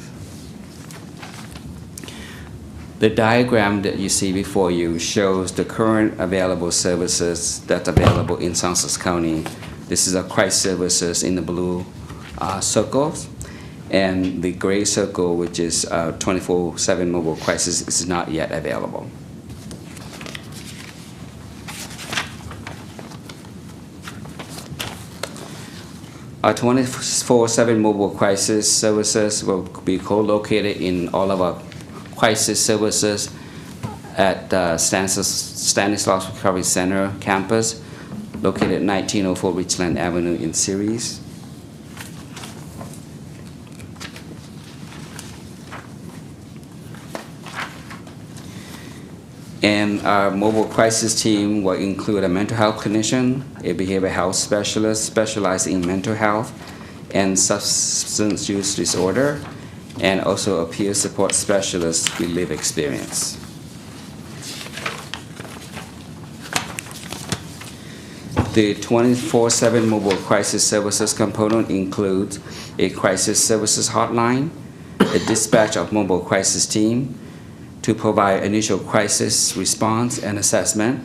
The diagram that you see before you shows the current available services that's available in Stanislaus County. This is a crisis services in the blue circles, and the gray circle, which is 24/7 mobile crisis, is not yet available. Our 24/7 mobile crisis services will be co-located in all of our crisis services at Stanislaus Recovery Center campus, located at 1904 Richland Avenue in Ceres. And our mobile crisis team will include a mental health clinician, a behavioral health specialist specialized in mental health and substance use disorder, and also a peer support specialist with lived experience. The 24/7 mobile crisis services component includes a crisis services hotline, a dispatch of mobile crisis team to provide initial crisis response and assessment,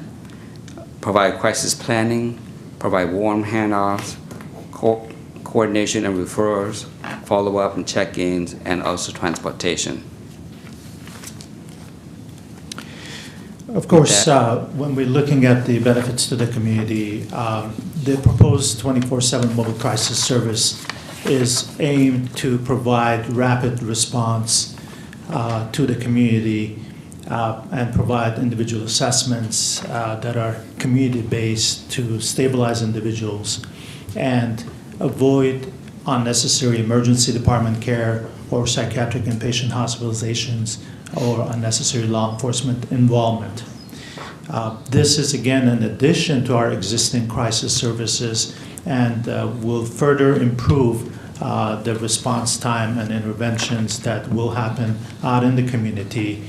provide crisis planning, provide warm handoffs, coordination and referrals, follow-up and check-ins, and also transportation. Of course, when we're looking at the benefits to the community, the proposed 24/7 mobile crisis service is aimed to provide rapid response to the community and provide individual assessments that are community-based to stabilize individuals and avoid unnecessary emergency department care or psychiatric inpatient hospitalizations or unnecessary law enforcement involvement. This is again in addition to our existing crisis services and will further improve the response time and interventions that will happen out in the community.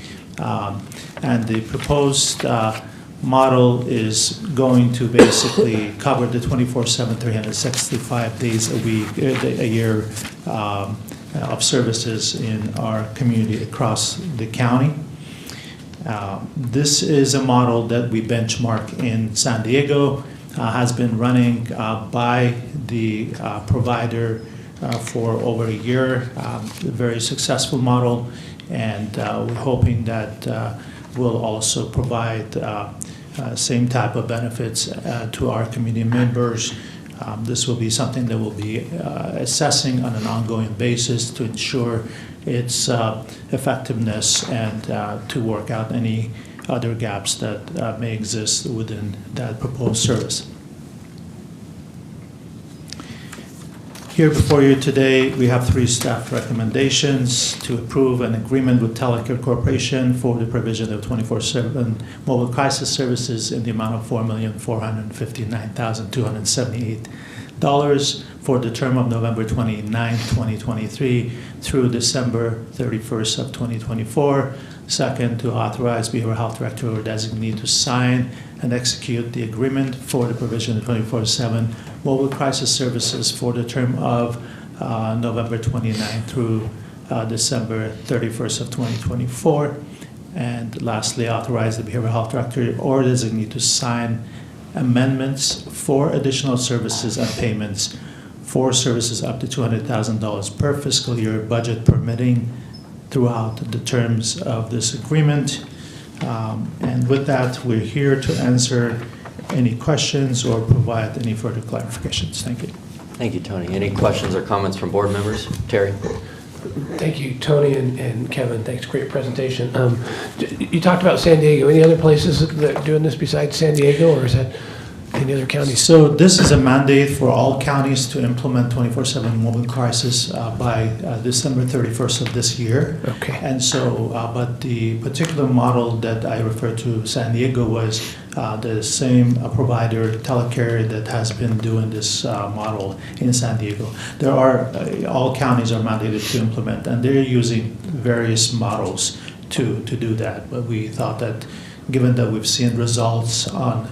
And the proposed model is going to basically cover the 24/7, 365 days a week, a year of services in our community across the county. This is a model that we benchmark in San Diego, has been running by the provider for over a year, a very successful model, and we're hoping that will also provide same type of benefits to our community members. This will be something that we'll be assessing on an ongoing basis to ensure its effectiveness and to work out any other gaps that may exist within that proposed service. Here before you today, we have 3 staff recommendations to approve an agreement with Telecare Corporation for the provision of 24/7 mobile crisis services in the amount of $4,459,278 for the term of November 29, 2023 through December 31st of 2024. Second, to authorize Behavioral Health Director or designee to sign and execute the agreement for the provision of 24/7 mobile crisis services for the term of November 29 through December 31st of 2024. And lastly, authorize the Behavioral Health Director or designee to sign amendments for additional services and payments for services up to $200,000 per fiscal year, budget permitting, throughout the terms of this agreement. And with that, we're here to answer any questions or provide any further clarifications. Thank you. Thank you, Tony. Any questions or comments from board members? Terry? Thank you, Tony and Kevin. Thanks, great presentation. You talked about San Diego. Any other places that are doing this besides San Diego, or is that any other counties? So this is a mandate for all counties to implement 24/7 mobile crisis by December 31st of this year. Okay. And so, but the particular model that I referred to, San Diego, was the same provider, Telecare, that has been doing this model in San Diego. There are, all counties are mandated to implement, and they're using various models to do that. But we thought that, given that we've seen results on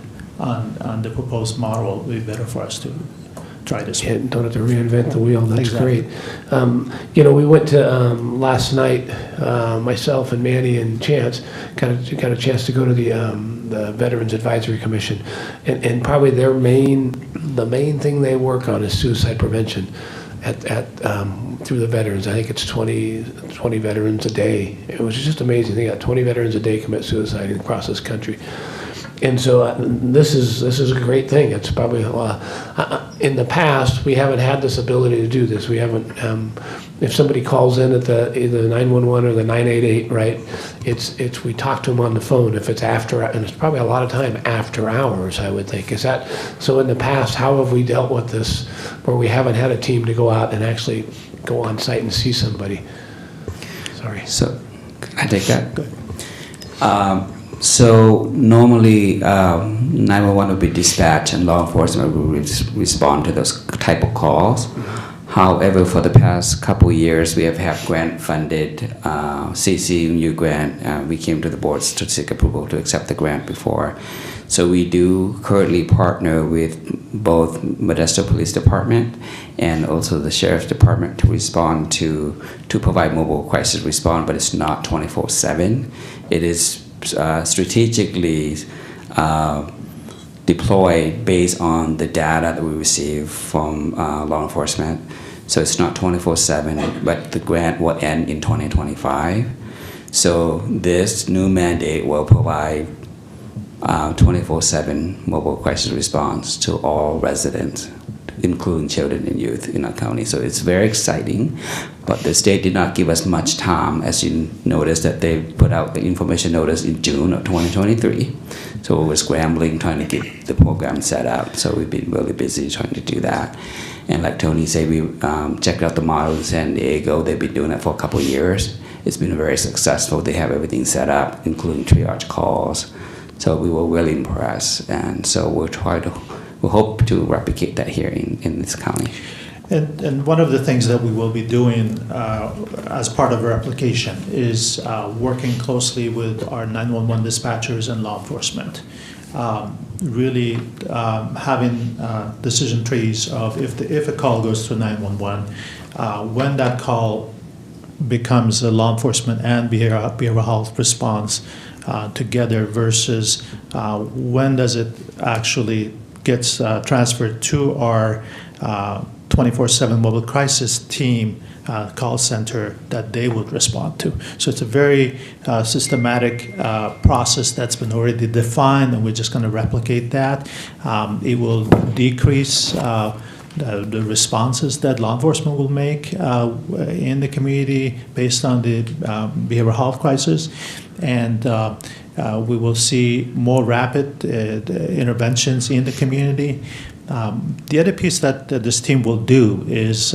the proposed model, it would be better for us to try this one. Yeah, don't have to reinvent the wheel. That's Exactly. great. We went to last night. Myself and Manny and Chance got a chance to go to the Veterans Advisory Commission, and probably the main thing they work on is suicide prevention through the veterans. I think it's 20 veterans a day. It was just amazing. They got 20 veterans a day commit suicide across this country. And so this is a great thing. It's probably in the past we haven't had this ability to do this. We haven't. If somebody calls in at either the 911 or the 988, right? It's we talk to them on the phone. If it's after, and it's probably a lot of time after hours, I would think. Is that so? In the past, how have we dealt with this, where we haven't had a team to go out and actually go on site and see somebody? Sorry. So, I take that. Good. So normally 911 would be dispatched and law enforcement will respond to those type of calls. However, for the past couple of years, we have had grant-funded CCU grant. We came to the boards to seek approval to accept the grant before. So we do currently partner with both Modesto Police Department and also the Sheriff's Department to respond to provide mobile crisis response, but it's not 24/7. It is strategically deployed based on the data that we receive from law enforcement. So it's not 24/7, but the grant will end in 2025. So this new mandate will provide 24/7 mobile crisis response to all residents, including children and youth in our county. So it's very exciting, but the state did not give us much time. As you noticed, that they put out the information notice in June of 2023. So we were scrambling, trying to get the program set up. So we've been really busy trying to do that. And like Tony said, we checked out the model in San Diego. They've been doing it for a couple of years. It's been very successful. They have everything set up, including triage calls. So we were really impressed. And so we hope to replicate that here in this county. And one of the things that we will be doing as part of our application is working closely with our 911 dispatchers and law enforcement. Really having decision trees of if a call goes to 911, when that call becomes a law enforcement and behavioral health response together versus when does it actually gets transferred to our 24/7 mobile crisis team call center that they would respond to. So it's a very systematic process that's been already defined, and we're just going to replicate that. It will decrease the responses that law enforcement will make in the community based on the behavioral health crisis. And we will see more rapid interventions in the community. The other piece that this team will do is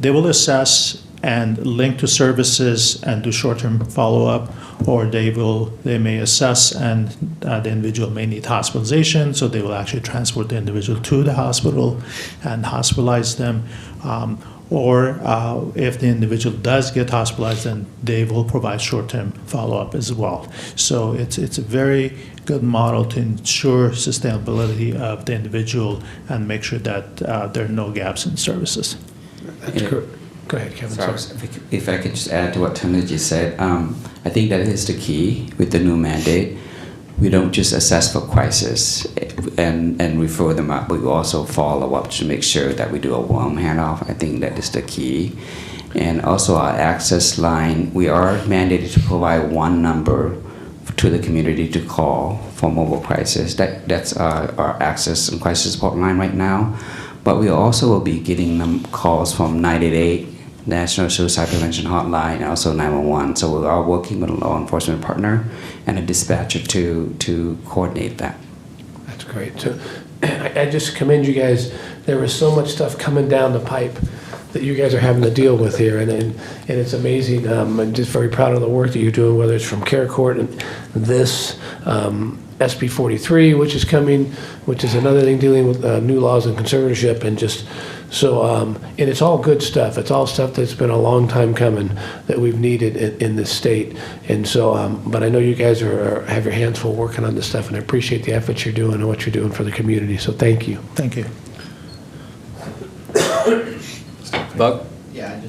they will assess and link to services and do short-term follow-up, or they may assess and the individual may need hospitalization, so they will actually transport the individual to the hospital and hospitalize them. Or if the individual does get hospitalized, then they will provide short-term follow-up as well. So it's a very good model to ensure sustainability of the individual and make sure that there are no gaps in services. Go ahead, Kevin. Sorry. If I could just add to what Tony just said, I think that is the key with the new mandate. We don't just assess for crisis and refer them up, but we also follow up to make sure that we do a warm handoff. I think that is the key. And also our access line, we are mandated to provide one number to the community to call for mobile crisis. That's our access and crisis support line right now. But we also will be getting them calls from 988 National Suicide Prevention Hotline, and also 911. So we are working with a law enforcement partner and a dispatcher to coordinate that. That's great. So I just commend you guys. There was so much stuff coming down the pipe that you guys are having to deal with here, and it's amazing. I'm just very proud of the work that you're doing, whether it's from Care Court and this, SB 43, which is coming, which is another thing dealing with new laws and conservatorship, and just so, and it's all good stuff. It's all stuff that's been a long time coming that we've needed in this state. And so, but I know you guys have your hands full working on this stuff, and I appreciate the efforts you're doing and what you're doing for the community. So thank you. Thank you. Buck? Yeah, I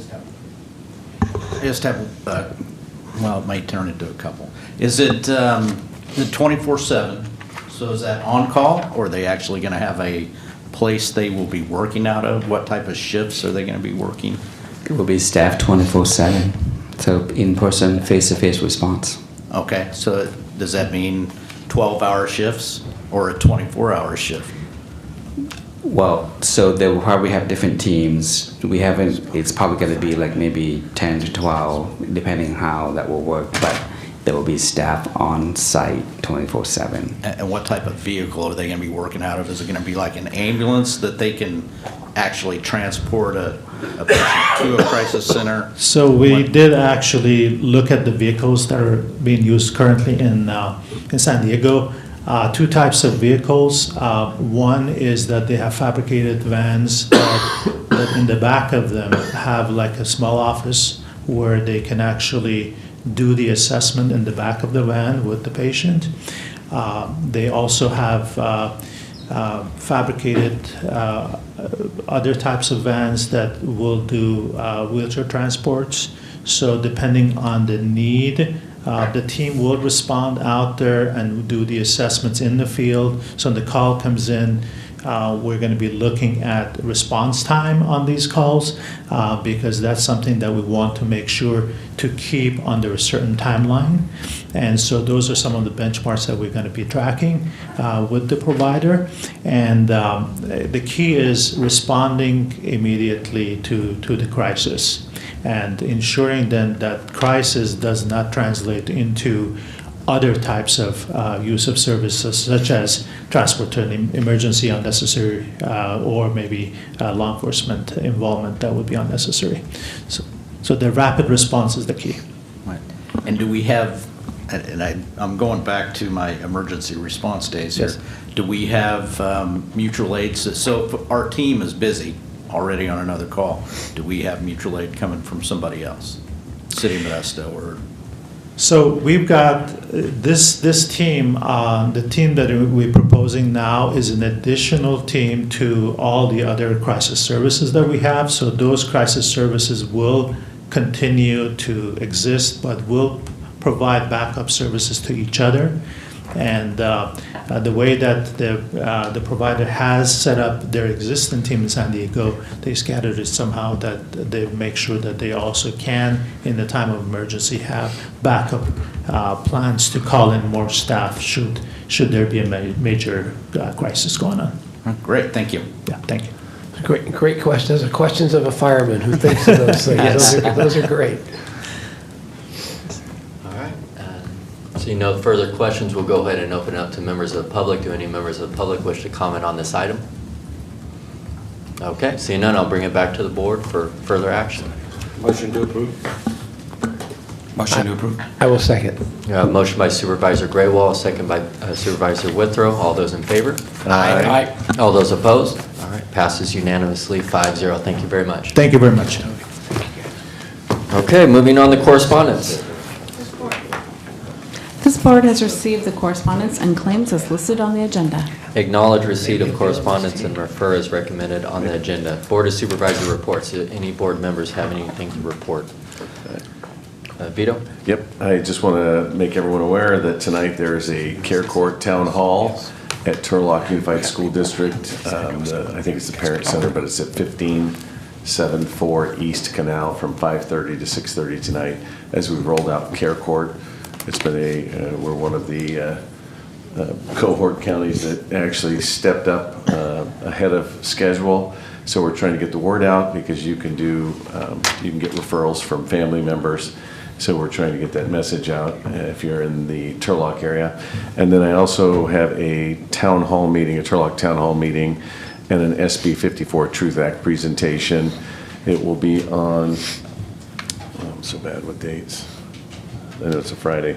just have, well, it might turn into a couple. Is it the 24/7? So is that on call, or are they actually going to have a place they will be working out of? What type of shifts are they going to be working? It will be staffed 24/7, so in-person, face-to-face response. Okay, so does that mean 12-hour shifts or a 24-hour shift? Well, so they will probably have different teams. We haven't, it's probably going to be like maybe 10 to 12, depending on how that will work, but there will be staff on site 24/7. And what type of vehicle are they going to be working out of? Is it going to be like an ambulance that they can actually transport a patient to a crisis center? So we did actually look at the vehicles that are being used currently in San Diego. Two types of vehicles. One is that they have fabricated vans that in the back of them have like a small office where they can actually do the assessment in the back of the van with the patient. They also have fabricated other types of vans that will do wheelchair transports. So depending on the need, the team will respond out there and do the assessments in the field. So when the call comes in, we're going to be looking at response time on these calls because that's something that we want to make sure to keep under a certain timeline. And so those are some of the benchmarks that we're going to be tracking with the provider. And the key is responding immediately to the crisis and ensuring then that crisis does not translate into other types of use of services, such as transport to an emergency unnecessary, or maybe law enforcement involvement that would be unnecessary. So the rapid response is the key. Right. And do we have, and I'm going back to my emergency response days here. Yes. Do we have mutual aids? So if our team is busy already on another call, do we have mutual aid coming from somebody else? City of Modesto or? So we've got this team, the team that we're proposing now is an additional team to all the other crisis services that we have. So those crisis services will continue to exist, but will provide backup services to each other. And the way that the provider has set up their existing team in San Diego, they scattered it somehow that they make sure that they also can, in the time of emergency, have backup plans to call in more staff should there be a major crisis going on. Great, thank you. Yeah, thank you. Great questions. Those are questions of a fireman who thinks of those things. Yes. Those are great. Seeing no further questions, we'll go ahead and open it up to members of the public. Do any members of the public wish to comment on this item? Okay, seeing none, I'll bring it back to the board for further action. Motion to approve. Motion to approve. I will second. Motion by Supervisor Graywall, second by Supervisor Withrow. All those in favor? Aye. All those opposed? All right, passes unanimously, 5-0. Thank you very much. Thank you very much. Okay, moving on to correspondence. This board has received the correspondence and claims as listed on the agenda. Acknowledge receipt of correspondence and refer as recommended on the agenda. Board of Supervisor reports. Do any board members have anything to report? Vito? Yep, I just want to make everyone aware that tonight there is a Care Court Town Hall at Turlock Unified School District. I think it's the Parent Center, but it's at 1574 East Canal from 5:30 to 6:30 tonight as we rolled out Care Court. It's been we're one of the cohort counties that actually stepped up ahead of schedule. So we're trying to get the word out because you can get referrals from family members. So we're trying to get that message out if you're in the Turlock area. And then I also have a town hall meeting, a Turlock town hall meeting, and an SB 54 Truth Act presentation. It will be on, I'm so bad with dates. I know it's a Friday.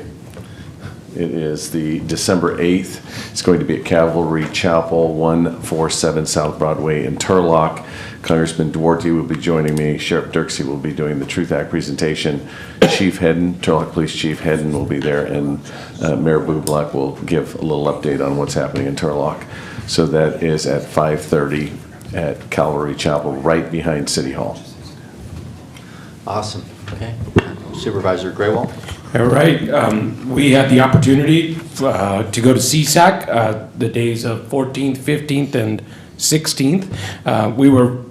It is the December 8th. It's going to be at Cavalry Chapel, 147 South Broadway in Turlock. Congressman Duarte will be joining me. Sheriff Dirksey will be doing the Truth Act presentation. Chief Hedden, Turlock Police Chief Hedden will be there, and Mayor Bublock will give a little update on what's happening in Turlock. So that is at 5:30 at Calvary Chapel, right behind City Hall. Awesome. Okay. Supervisor Graywall. All right, we had the opportunity to go to CSAC the days of 14th, 15th, and 16th.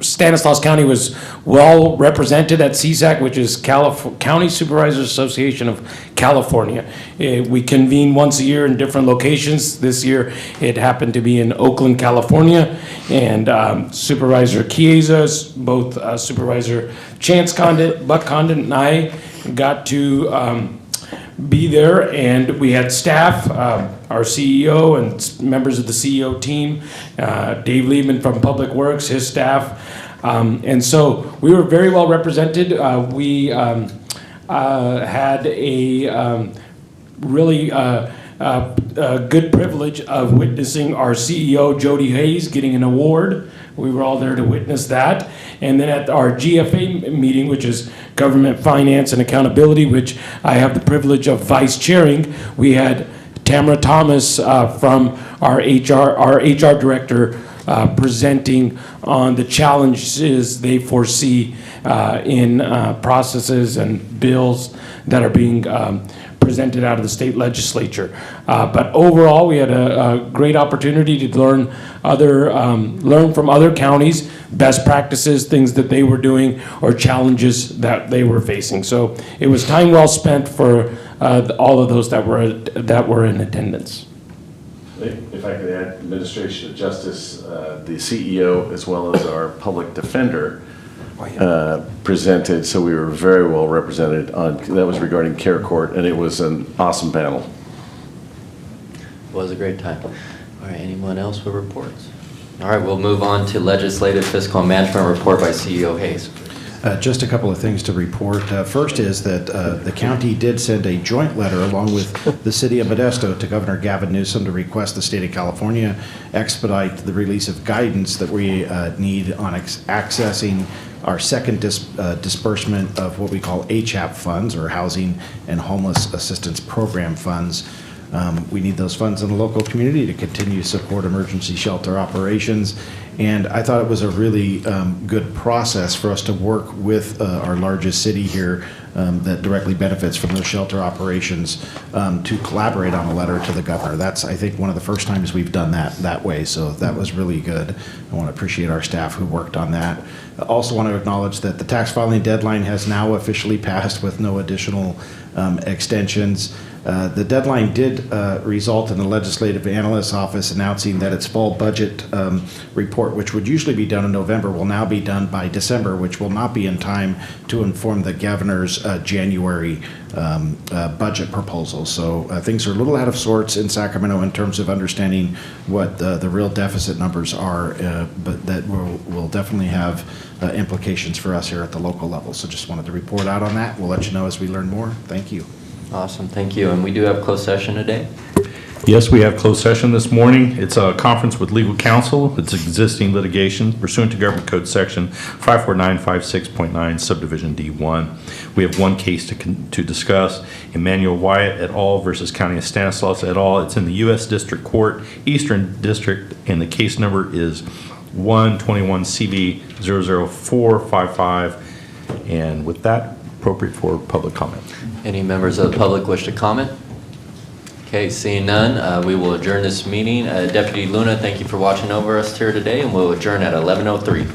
Stanislaus County was well represented at CSAC, which is County Supervisors Association of California. We convene once a year in different locations. This year, it happened to be in Oakland, California, and Supervisor Chiesa, both Supervisor Chance Condit, Buck Condit, and I got to be there, and we had staff, our CEO and members of the CEO team, Dave Liebman from Public Works, his staff, and so we were very well represented. We had a really good privilege of witnessing our CEO, Jody Hayes, getting an award. We were all there to witness that. And then at our GFA meeting, which is Government Finance and Accountability, which I have the privilege of vice chairing, we had Tamara Thomas from our HR director presenting on the challenges they foresee in processes and bills that are being presented out of the state legislature. But overall, we had a great opportunity to learn from other counties, best practices, things that they were doing, or challenges that they were facing. So it was time well spent for all of those that were in attendance. If I could add, Administration of Justice, the CEO, as well as our public defender, presented, so we were very well represented on, that was regarding care court, and it was an awesome panel. It was a great time. All right, anyone else with reports? All right, we'll move on to Legislative Fiscal and Management Report by CEO Hayes. Just a couple of things to report. First is that the county did send a joint letter along with the city of Modesto to Governor Gavin Newsom to request the state of California expedite the release of guidance that we need on accessing our second disbursement of what we call HAP funds, or Housing and Homeless Assistance Program funds. We need those funds in the local community to continue to support emergency shelter operations. And I thought it was a really good process for us to work with our largest city here that directly benefits from those shelter operations to collaborate on a letter to the governor. That's, I think, one of the first times we've done that way, so that was really good. I want to appreciate our staff who worked on that. I also want to acknowledge that the tax filing deadline has now officially passed with no additional extensions. The deadline did result in the Legislative Analyst's Office announcing that its fall budget report, which would usually be done in November, will now be done by December, which will not be in time to inform the governor's January budget proposal. So things are a little out of sorts in Sacramento in terms of understanding what the real deficit numbers are, but that will definitely have implications for us here at the local level. So just wanted to report out on that. We'll let you know as we learn more. Thank you. Awesome, thank you. And we do have closed session today? Yes, we have closed session this morning. It's a conference with legal counsel. It's existing litigation pursuant to Government Code Section 54956.9, Subdivision D1. We have one case to discuss, Emmanuel Wyatt et al. Versus County of Stanislaus et al. It's in the U.S. District Court, Eastern District, and the case number is 121 CB 00455. And with that, appropriate for public comment. Any members of the public wish to comment? Okay, seeing none, we will adjourn this meeting. Deputy Luna, thank you for watching over us here today, and we'll adjourn at 11:03.